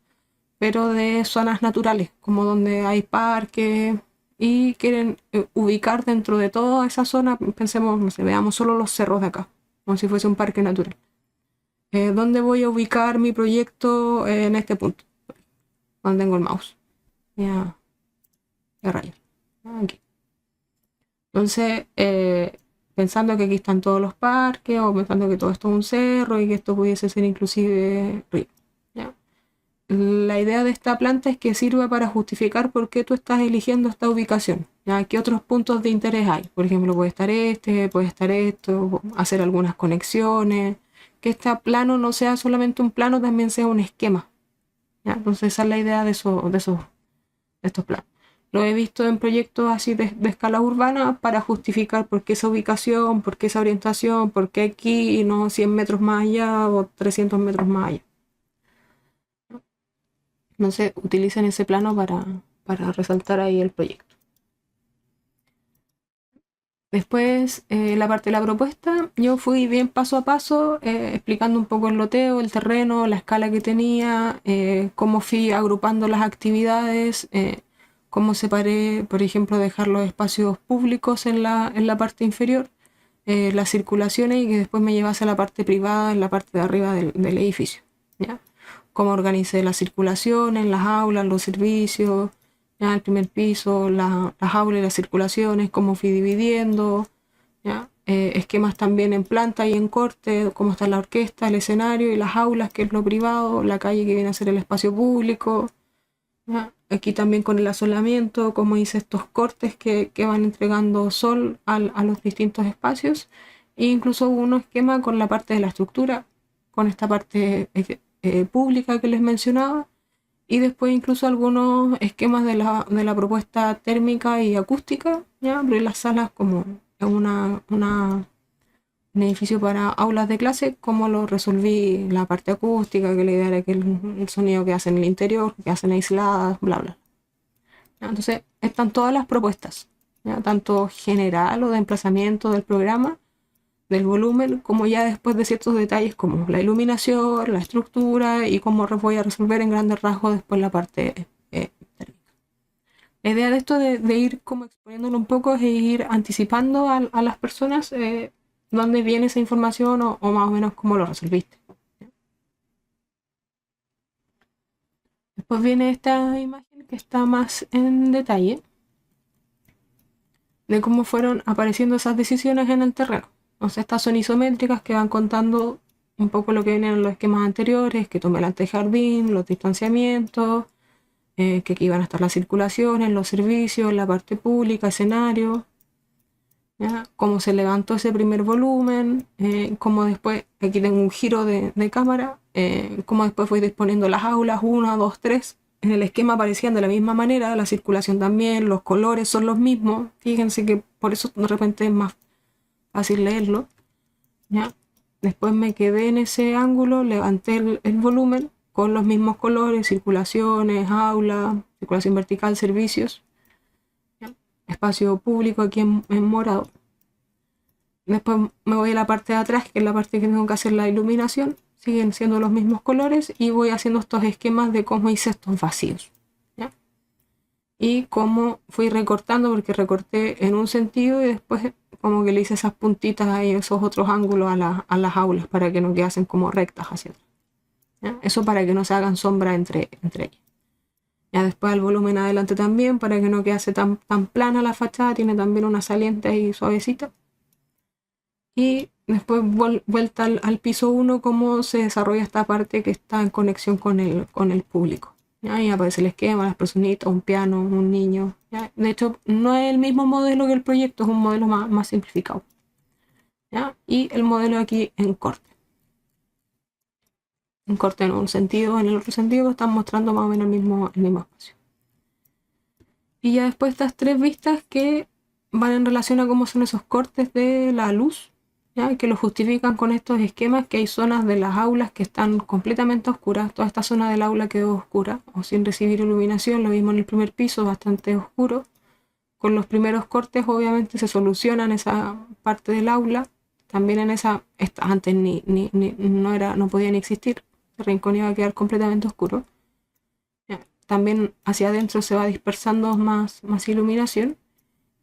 pero de zonas naturales, como donde hay parques y quieren ubicar dentro de toda esa zona, pensemos, no sé, veamos solo los cerros de acá, como si fuese un parque natural. ¿Dónde voy a ubicar mi proyecto en este punto? Donde tengo el mouse. Ya, ya rayo. Aquí. Entonces, pensando que aquí están todos los parques, o pensando que todo esto es un cerro y que esto pudiese ser inclusive río. ¿Ya? La idea de esta planta es que sirva para justificar por qué tú estás eligiendo esta ubicación, ¿ya? ¿Qué otros puntos de interés hay? Por ejemplo, puede estar puede estar esto, hacer algunas conexiones, que este plano no sea solamente un plano, también sea un esquema, ¿ya? Entonces esa es la idea de estos planos. Lo he visto en proyectos así de escala urbana para justificar por qué esa ubicación, por qué esa orientación, por qué aquí y no 100 metros más allá o 300 metros más allá. Entonces utilicen ese plano para resaltar ahí el proyecto. Después, la parte de la propuesta, yo fui bien paso a paso, explicando un poco el loteo, el terreno, la escala que tenía, cómo fui agrupando las actividades, cómo separé, por ejemplo, dejar los espacios públicos en la parte inferior, las circulaciones, y que después me llevase a la parte privada en la parte de arriba del edificio, ¿ya? Cómo organicé las circulaciones, las aulas, los servicios, ¿ya? El primer piso, las aulas y las circulaciones, cómo fui dividiendo, ¿ya? Esquemas también en planta y en corte, cómo está la orquesta, el escenario y las aulas, que es lo privado, la calle que viene a ser el espacio público, ¿ya? Aquí también con el asolamiento, cómo hice estos cortes que van entregando sol a los distintos espacios, e incluso hubo un esquema con la parte de la estructura, con esta parte pública que les mencionaba, y después incluso algunos esquemas de la propuesta térmica y acústica, ¿ya? Abrir las salas como un edificio para aulas de clase, como lo resolví la parte acústica, que la idea era que el sonido que hacen en el interior, que hacen aisladas, bla, bla. ¿Ya? Entonces están todas las propuestas, ¿ya? Tanto general o de emplazamiento del programa, del volumen, como ya después de ciertos detalles como la iluminación, la estructura y cómo voy a resolver en grandes rasgos después la parte térmica. La idea de esto de ir como exponiéndolo un poco es ir anticipando a las personas dónde viene esa información o más o menos cómo lo resolviste. Después viene esta imagen que está más en detalle de cómo fueron apareciendo esas decisiones en el terreno. Entonces estas son isométricas que van contando un poco lo que viene en los esquemas anteriores, que tomé el antejardín, los distanciamientos, que aquí iban a estar las circulaciones, los servicios, la parte pública, escenario, ¿ya? Cómo se levantó ese primer volumen, cómo después, aquí tengo un giro de cámara, cómo después fui disponiendo las aulas, 1, 2, 3. En el esquema aparecían de la misma manera, la circulación también, los colores son los mismos. Fíjense que por eso de repente es más fácil leerlo, ¿ya? Después me quedé en ese ángulo, levanté el volumen con los mismos colores, circulaciones, aula, circulación vertical, servicios, ¿ya? Espacio público aquí en morado. Después me voy a la parte de atrás, que es la parte que tengo que hacer la iluminación. Siguen siendo los mismos colores y voy haciendo estos esquemas de cómo hice estos vacíos, ¿ya? Y cómo fui recortando, porque recorté en un sentido y después como que le hice esas puntitas ahí, esos otros ángulos a las aulas para que no quedasen como rectas hacia atrás, ¿ya? Eso para que no se hagan sombra entre ellas. Ya después el volumen adelante también, para que no quede tan plana la fachada, tiene también una saliente ahí suavecita. Y después vuelta al piso 1, cómo se desarrolla esta parte que está en conexión con el público. ¿Ya? Ahí aparece el esquema, las personitas, un piano, un niño. ¿Ya? De hecho, no es el mismo modelo que el proyecto, es un modelo más simplificado. ¿Ya? Y el modelo aquí en corte. En corte en un sentido, en el otro sentido están mostrando más o menos el mismo espacio. Y ya después estas tres vistas que van en relación a cómo son esos cortes de la luz, ¿ya? Que lo justifican con estos esquemas, que hay zonas de las aulas que están completamente oscuras. Toda esta zona del aula quedó oscura o sin recibir iluminación, lo mismo en el primer piso, bastante oscuro. Con los primeros cortes obviamente se solucionan esa parte del aula. También en esa, antes no podía ni existir, el rincón iba a quedar completamente oscuro. ¿Ya? También hacia adentro se va dispersando más iluminación.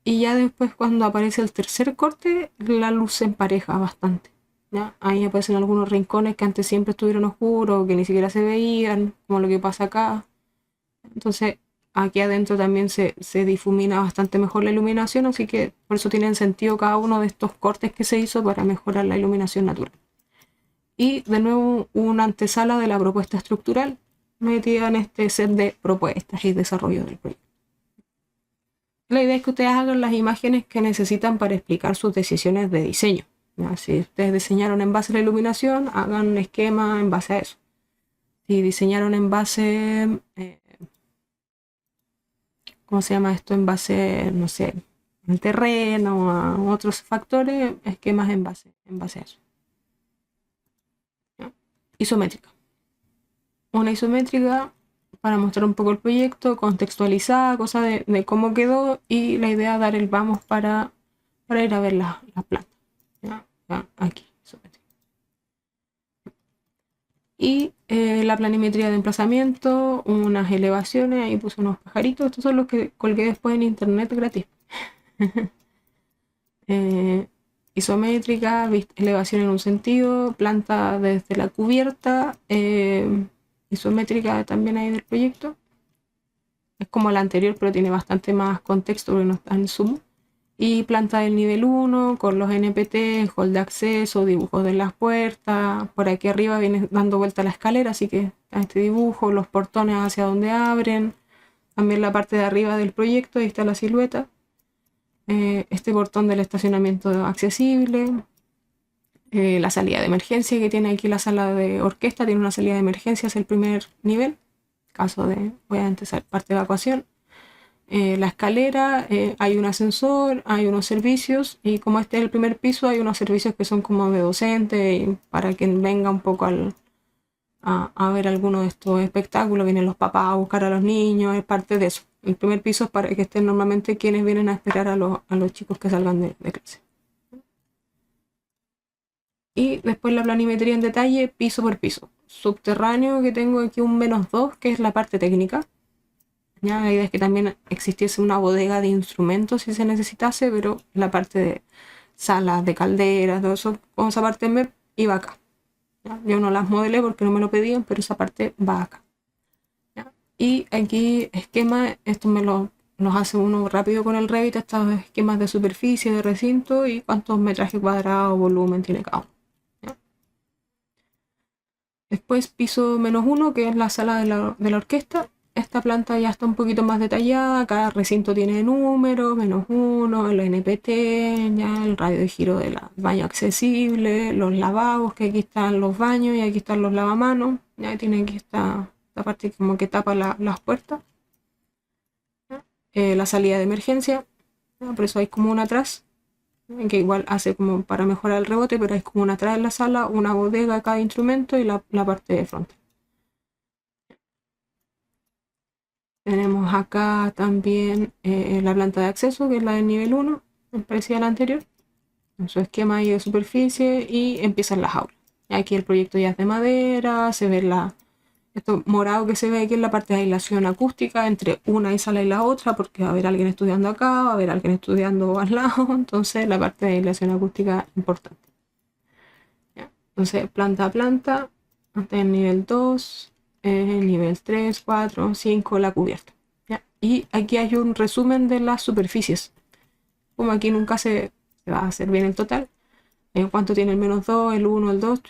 Y ya después cuando aparece el tercer corte, la luz se empareja bastante, ¿ya? Ahí aparecen algunos rincones que antes siempre estuvieron oscuros, que ni siquiera se veían, como lo que pasa acá. Entonces aquí adentro también se difumina bastante mejor la iluminación, así que por eso tienen sentido cada uno de estos cortes que se hizo para mejorar la iluminación natural. Y de nuevo una antesala de la propuesta estructural metida en este set de propuestas y desarrollo del proyecto. La idea es que ustedes hagan las imágenes que necesitan para explicar sus decisiones de diseño, ¿ya? Si ustedes diseñaron en base a la iluminación, hagan un esquema en base a eso. Si diseñaron en base, ¿cómo se llama esto? En base, no sé, al terreno o a otros factores, esquemas en base a eso, ¿ya? Isométrica. Una isométrica para mostrar un poco el proyecto, contextualizada, cosa de cómo quedó y la idea de dar el vamos para ir a ver las plantas. ¿Ya? Aquí, isométrica. Y la planimetría de emplazamiento, unas elevaciones, ahí puse unos pajaritos, estos son los que colgué después en internet gratis. Isométrica, elevación en un sentido, planta desde la cubierta, isométrica también hay del proyecto. Es como la anterior, pero tiene bastante más contexto porque no está en zoom. Y planta del nivel 1 con los NPT, hall de acceso, dibujos de las puertas. Por aquí arriba viene dando vuelta la escalera, así que está este dibujo, los portones hacia donde abren. También la parte de arriba del proyecto, ahí está la silueta. Este portón del estacionamiento accesible. La salida de emergencia que tiene aquí la sala de orquesta, tiene una salida de emergencia hacia el primer nivel, caso de, obviamente, parte de evacuación. La escalera, hay un ascensor, hay unos servicios y como este es el primer piso hay unos servicios que son como de docente y para quien venga un poco a ver alguno de estos espectáculos, vienen los papás a buscar a los niños, es parte de eso. El primer piso es para que estén normalmente quienes vienen a esperar a los chicos que salgan de clase. Y después la planimetría en detalle, piso por piso. Subterráneo, que tengo aquí un -2, que es la parte técnica. ¿ya? La idea es que también existiese una bodega de instrumentos si se necesitase, pero la parte de salas, de calderas, todo eso, con esa parte me iba acá. ¿Ya? Yo no las modelé porque no me lo pedían, pero esa parte va acá. ¿Ya? Y aquí esquema, esto los hace uno rápido con el Revit, estos esquemas de superficie, de recinto y cuántos metrajes cuadrados, volumen tiene cada uno. ¿Ya? Después piso -1, que es la sala de la orquesta. Esta planta ya está un poquito más detallada, cada recinto tiene número, -1, el NPT, ya el radio de giro del baño accesible, los lavabos, que aquí están los baños y aquí están los lavamanos, ya tiene aquí esta parte como que tapa las puertas. La salida de emergencia, ¿ya? Por eso hay como una atrás, que igual hace como para mejorar el rebote, pero hay como una atrás en la sala, una bodega cada instrumento y la parte de frente. Tenemos acá también la planta de acceso, que es la del nivel 1, parecida a la anterior, en su esquema ahí de superficie, y empiezan las aulas. Y aquí el proyecto ya es de madera, se ve esto morado que se ve aquí en la parte de aislación acústica entre una sala y la otra, porque va a haber alguien estudiando acá, va a haber alguien estudiando al lado, entonces la parte de aislación acústica es importante. ¿Ya? Entonces, planta a planta, hasta el nivel 2, nivel 3, 4, 5, la cubierta. ¿Ya? Y aquí hay un resumen de las superficies. Como aquí nunca se va a hacer bien el total, cuánto tiene el -2, el 1, el 2,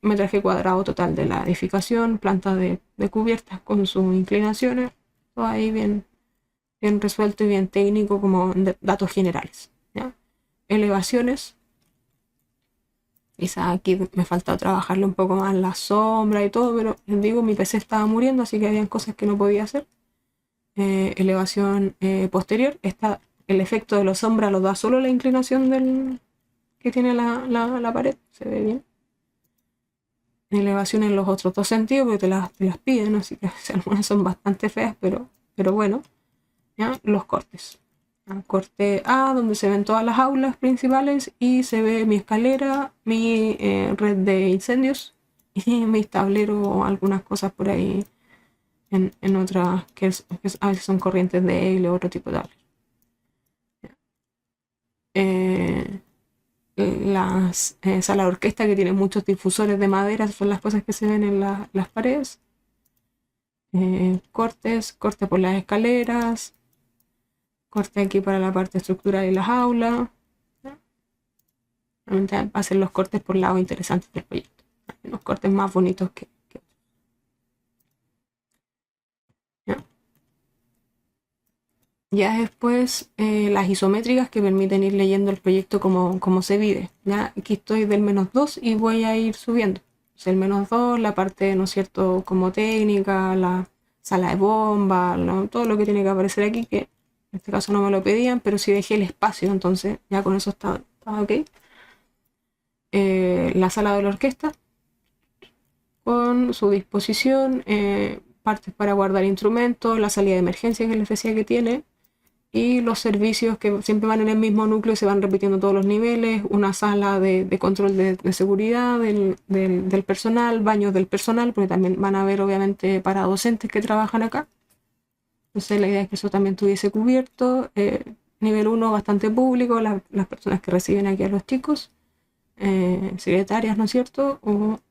metraje cuadrado total de la edificación, planta de cubiertas con sus inclinaciones, todo ahí bien resuelto y bien técnico como datos generales. ¿Ya? Elevaciones, quizás aquí me falta trabajarle un poco más la sombra y todo, pero les digo, mi PC estaba muriendo, así que habían cosas que no podía hacer. Elevación posterior, el efecto de la sombra lo da solo la inclinación que tiene la pared, se ve bien. Elevación en los otros dos sentidos, porque te las piden, así que algunas son bastante feas, pero bueno. ¿Ya? Los cortes. ¿Ya? Corte A, donde se ven todas las aulas principales y se ve mi escalera, mi red de incendios y mis tableros o algunas cosas por ahí en otras que a veces son corrientes de Eile o otro tipo de tableros. Eh, las sala de orquesta que tiene muchos difusores de madera, son las cosas que se ven en las paredes. Cortes por las escaleras, corte aquí para la parte estructural y las aulas. Realmente hacen los cortes por lados interesantes del proyecto, los cortes más bonitos que ¿ya? Ya después las isométricas que permiten ir leyendo el proyecto como se vive. Ya aquí estoy del -2 y voy a ir subiendo. O sea, el -2, la parte, ¿no es cierto?, como técnica, la sala de bomba, todo lo que tiene que aparecer aquí, que en este caso no me lo pedían, pero sí dejé el espacio, entonces ya con eso está ok. La sala de la orquesta con su disposición, partes para guardar instrumentos, la salida de emergencia que les decía que tiene, y los servicios que siempre van en el mismo núcleo y se van repitiendo todos los niveles, una sala de control de seguridad del personal, baños del personal, porque también van a haber obviamente para docentes que trabajan acá. Entonces la idea es que eso también estuviese cubierto. Nivel 1 bastante público, las personas que reciben aquí a los chicos, secretarias, ¿no es cierto?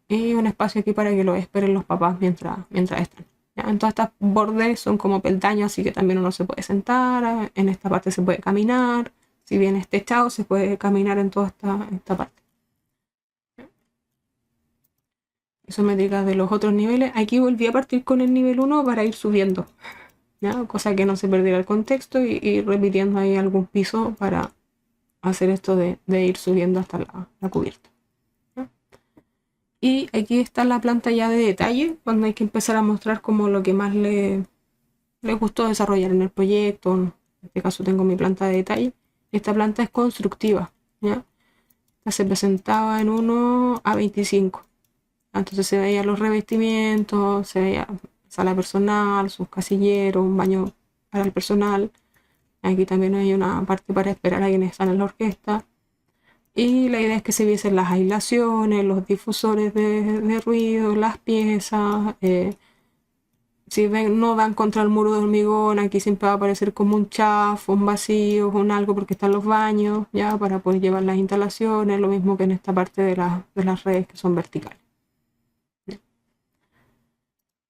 Y un espacio aquí para que lo esperen los papás mientras están. ¿Ya? En todas estas bordes son como peldaños, así que también uno se puede sentar, en esta parte se puede caminar, si bien es techado se puede caminar en toda esta parte. Isométricas de los otros niveles, aquí volví a partir con el nivel 1 para ir subiendo, ¿ya? Cosa que no se perdiera el contexto y repitiendo ahí algún piso para hacer esto de ir subiendo hasta la cubierta. Y aquí está la planta ya de detalle, cuando hay que empezar a mostrar como lo que más le gustó desarrollar en el proyecto. En este caso tengo mi planta de detalle. Esta planta es constructiva, ¿ya? Esta se presentaba en 1:25. Entonces se veían los revestimientos, se veía sala personal, sus casilleros, un baño para el personal. Aquí también hay una parte para esperar a quienes están en la orquesta. Y la idea es que se viesen las aislaciones, los difusores de ruido, las piezas, si ven, no dan contra el muro de hormigón, aquí siempre va a aparecer como un chafo, un vacío, un algo porque están los baños, ya, para poder llevar las instalaciones, lo mismo que en esta parte de las redes que son verticales.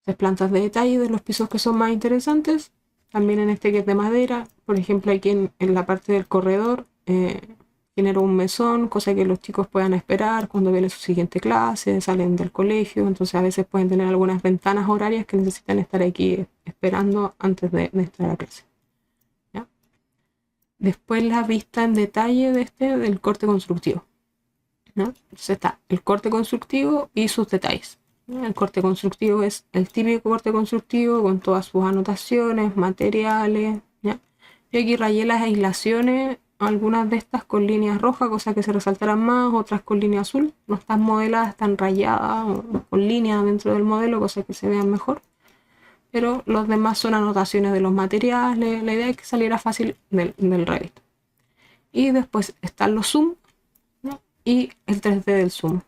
Las plantas de detalle de los pisos que son más interesantes, también en este que es de madera, por ejemplo aquí en la parte del corredor, genero un mesón, cosa que los chicos puedan esperar cuando viene su siguiente clase, salen del colegio, entonces a veces pueden tener algunas ventanas horarias que necesitan estar aquí esperando antes de entrar a clase. ¿Ya? Después la vista en detalle de del corte constructivo, ¿no? Entonces está el corte constructivo y sus detalles. El corte constructivo es el típico corte constructivo con todas sus anotaciones, materiales, ¿ya? Yo aquí rayé las aislaciones, algunas de estas con líneas rojas, cosa que se resaltaran más, otras con línea azul. No están modeladas, están rayadas o con líneas dentro del modelo, cosa que se vean mejor. Pero los demás son anotaciones de los materiales, la idea es que saliera fácil del Revit. Y después están los zoom, ¿no? Y el 3D del zoom.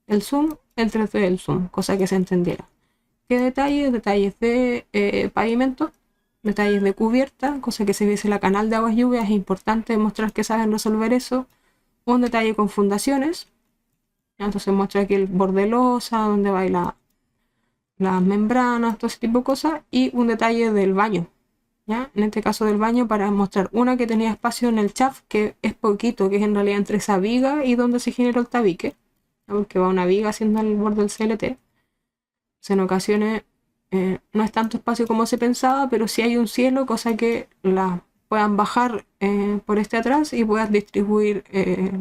El zoom, el 3D del zoom, cosa que se entendiera. ¿Qué detalles? Detalles de pavimento, detalles de cubierta, cosa que se viese la canal de aguas lluvias, es importante mostrar que saben resolver eso. Un detalle con fundaciones, entonces muestra aquí el borde losa, donde va las membranas, todo ese tipo de cosas, y un detalle del baño, ¿ya? En este caso del baño para mostrar una que tenía espacio en el chaf, que es poquito, que es en realidad entre esa viga y donde se generó el tabique, ¿ya? Porque va una viga haciendo el borde del CLT. En ocasiones no es tanto espacio como se pensaba, pero sí hay un cielo, cosa que la puedan bajar por este atrás y puedan distribuir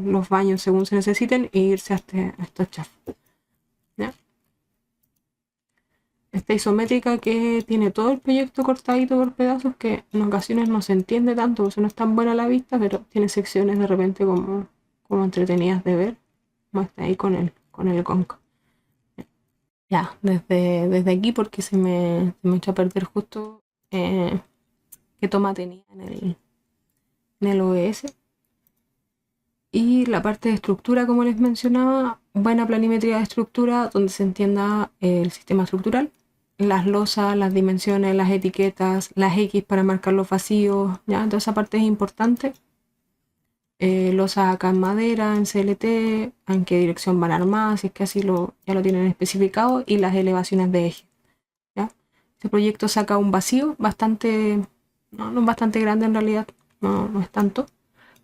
los baños según se necesiten e irse a estos chafos. ¿Ya? Esta isométrica que tiene todo el proyecto cortadito por pedazos, que en ocasiones no se entiende tanto, o sea, no es tan buena a la vista, pero tiene secciones de repente como entretenidas de ver, como está ahí con el conco. Ya, desde aquí porque se me echó a perder justo qué toma tenía en el OBS. Y la parte de estructura, como les mencionaba, buena planimetría de estructura donde se entienda el sistema estructural, las losas, las dimensiones, las etiquetas, las X para marcar los vacíos, ¿ya? Toda esa parte es importante. Losas acá en madera, en CLT, en qué dirección van armadas, si es que así ya lo tienen especificado, y las elevaciones de eje. ¿Ya? Este proyecto saca un vacío bastante, no bastante grande en realidad, no es tanto,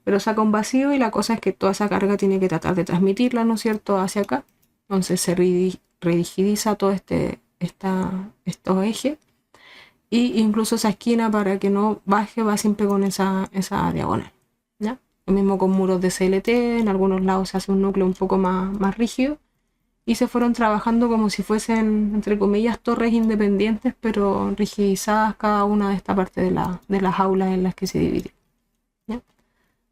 pero saca un vacío y la cosa es que toda esa carga tiene que tratar de transmitirla, ¿no es cierto?, hacia acá. Entonces se rigidiza todo estos ejes, y incluso esa esquina para que no baje va siempre con esa diagonal, ¿ya? Lo mismo con muros de CLT, en algunos lados se hace un núcleo un poco más rígido y se fueron trabajando como si fuesen, entre comillas, torres independientes, pero rigidizadas cada una de esta parte de las aulas en las que se divide. ¿Ya?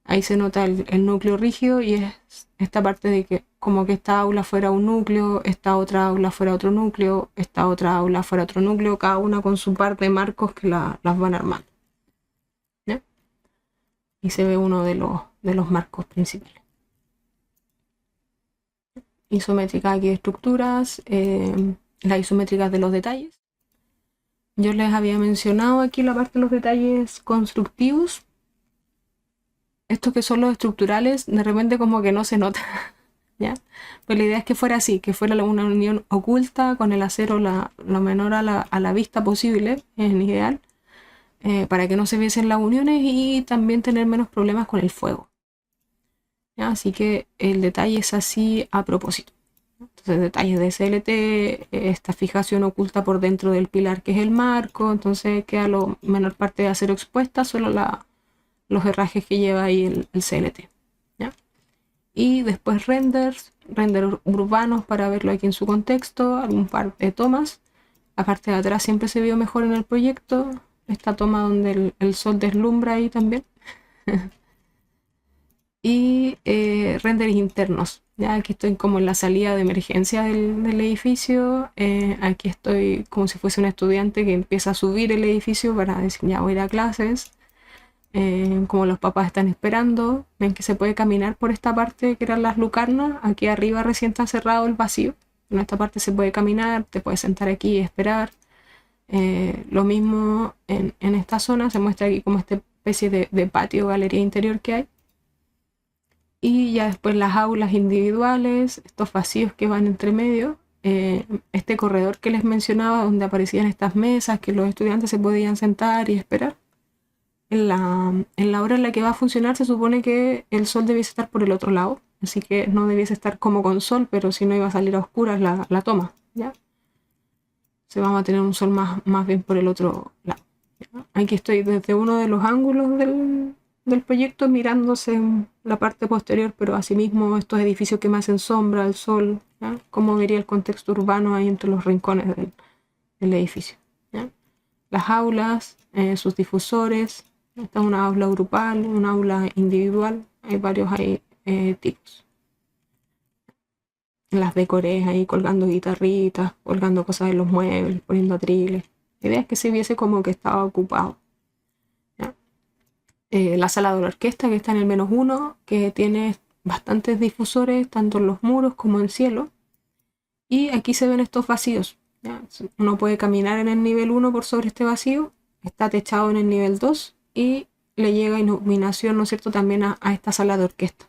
Ahí se nota el núcleo rígido y es esta parte de que como que esta aula fuera un núcleo, esta otra aula fuera otro núcleo, esta otra aula fuera otro núcleo, cada una con su par de marcos que las van armando. ¿Ya? Y se ve uno de los marcos principales. Isométricas aquí de estructuras, las isométricas de los detalles. Yo les había mencionado aquí la parte de los detalles constructivos. Estos que son los estructurales, de repente como que no se nota, ¿ya? Pues la idea es que fuera así, que fuera una unión oculta con el acero lo menor a la vista posible, es ideal, para que no se viesen las uniones y también tener menos problemas con el fuego. ¿Ya? Así que el detalle es así a propósito. Entonces detalles de CLT, esta fijación oculta por dentro del pilar que es el marco, entonces queda la menor parte de acero expuesta, solo los herrajes que lleva ahí el CLT. ¿Ya? Y después renders urbanos para verlo aquí en su contexto, algún par de tomas. La parte de atrás siempre se vio mejor en el proyecto, esta toma donde el sol deslumbra ahí también. Y renders internos. Ya aquí estoy como en la salida de emergencia del edificio. Aquí estoy como si fuese un estudiante que empieza a subir el edificio para decir ya voy a ir a clases. Como los papás están esperando, ven que se puede caminar por esta parte que eran las lucarnas. Aquí arriba recién está cerrado el vacío. En esta parte se puede caminar, te puedes sentar aquí y esperar. Lo mismo en esta zona, se muestra aquí como esta especie de patio, galería interior que hay. Y ya después las aulas individuales, estos vacíos que van entre medio, este corredor que les mencionaba donde aparecían estas mesas que los estudiantes se podían sentar y esperar. En la hora en la que va a funcionar se supone que el sol debiese estar por el otro lado, así que no debiese estar como con sol, pero si no iba a salir a oscuras la toma, ¿ya? Se va a tener un sol más bien por el otro lado. ¿Ya? Aquí estoy desde uno de los ángulos del proyecto mirándose en la parte posterior, pero asimismo estos edificios que me hacen sombra, el sol, ¿ya? Cómo vería el contexto urbano ahí entre los rincones del edificio, ¿ya? Las aulas, sus difusores. Esta es una aula grupal, una aula individual, hay varios tipos. Las decoré ahí colgando guitarritas, colgando cosas en los muebles, poniendo atriles. La idea es que se viese como que estaba ocupado. ¿Ya? La sala de la orquesta que está en el -1, que tiene bastantes difusores, tanto en los muros como en cielo. Y aquí se ven estos vacíos. ¿Ya? Uno puede caminar en el nivel 1 por sobre este vacío, está techado en el nivel 2 y le llega iluminación, ¿no es cierto?, también a esta sala de orquesta.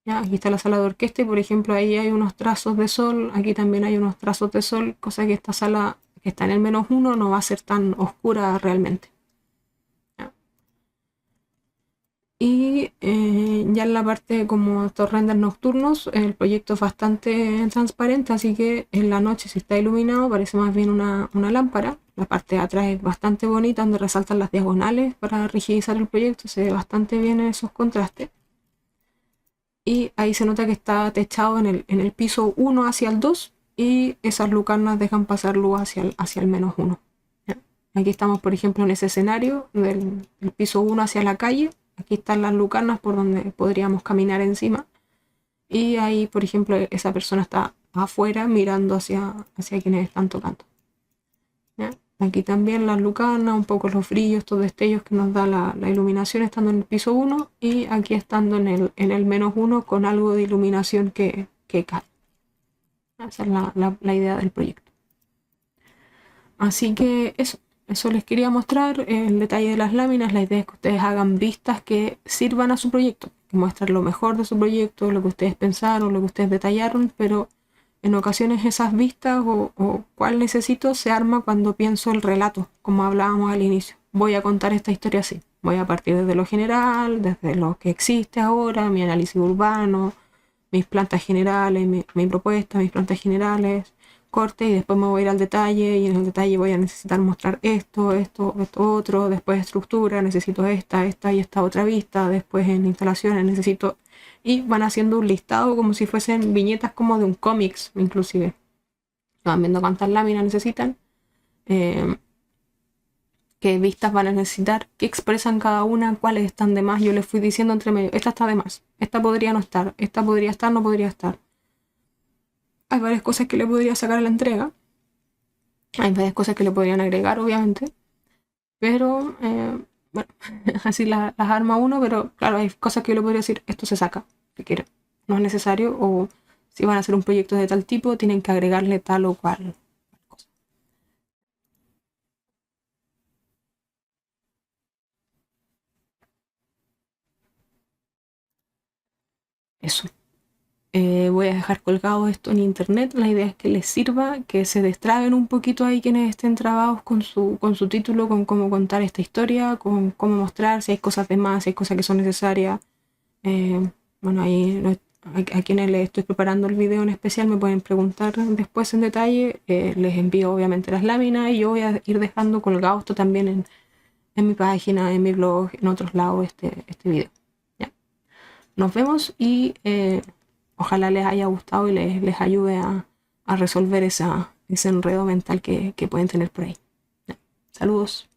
¿Ya? Aquí está la sala de orquesta y por ejemplo ahí hay unos trazos de sol, aquí también hay unos trazos de sol, cosa que esta sala que está en el -1 no va a ser tan oscura realmente. ¿Ya? Y ya en la parte como estos renders nocturnos, el proyecto es bastante transparente, así que en la noche si está iluminado parece más bien una lámpara. La parte de atrás es bastante bonita, donde resaltan las diagonales para rigidizar el proyecto, se ve bastante bien esos contrastes. Y ahí se nota que está techado en el piso 1 hacia el 2 y esas lucarnas dejan pasar luz hacia el -1. ¿Ya? Aquí estamos, por ejemplo, en ese escenario del piso 1 hacia la calle. Aquí están las lucarnas por donde podríamos caminar encima. Y ahí, por ejemplo, esa persona está afuera mirando hacia quienes están tocando. ¿Ya? Aquí también las lucarnas, un poco los brillos, estos destellos que nos da la iluminación estando en el piso 1 y aquí estando en el -1 con algo de iluminación que cae. Esa es la idea del proyecto. Así que eso les quería mostrar, el detalle de las láminas. La idea es que ustedes hagan vistas que sirvan a su proyecto, que muestren lo mejor de su proyecto, lo que ustedes pensaron, lo que ustedes detallaron, pero en ocasiones esas vistas o cuál necesito se arma cuando pienso el relato, como hablábamos al inicio. Voy a contar esta historia así. Voy a partir desde lo general, desde lo que existe ahora, mi análisis urbano, mis plantas generales, mi propuesta, mis plantas generales, corte y después me voy a ir al detalle y en el detalle voy a necesitar mostrar esto otro, después estructura, necesito esta y esta otra vista, después en instalaciones necesito... Y van haciendo un listado como si fuesen viñetas como de un cómics, inclusive. Van viendo cuántas láminas necesitan, qué vistas van a necesitar, qué expresan cada una, cuáles están de más. Yo les fui diciendo entre medio, esta está de más, esta podría no estar, esta podría estar, no podría estar. Hay varias cosas que le podría sacar a la entrega. Hay varias cosas que le podrían agregar, obviamente. Pero, bueno, así las arma uno, pero claro, hay cosas que yo le podría decir, esto se saca, si quiere. No es necesario, o si van a hacer un proyecto de tal tipo, tienen que agregarle tal o cual cosa. Eso. Voy a dejar colgado esto en internet. La idea es que les sirva, que se distraigan un poquito ahí quienes estén trabados con su título, con cómo contar esta historia, con cómo mostrar, si hay cosas de más, si hay cosas que son necesarias. Bueno, ahí a quienes les estoy preparando el video en especial me pueden preguntar después en detalle. Les envío obviamente las láminas y yo voy a ir dejando colgado esto también en mi página, en mi blog, en otros lados este video. ¿Ya? Nos vemos y ojalá les haya gustado y les ayude a resolver ese enredo mental que pueden tener por ahí. ¿Ya? Saludos.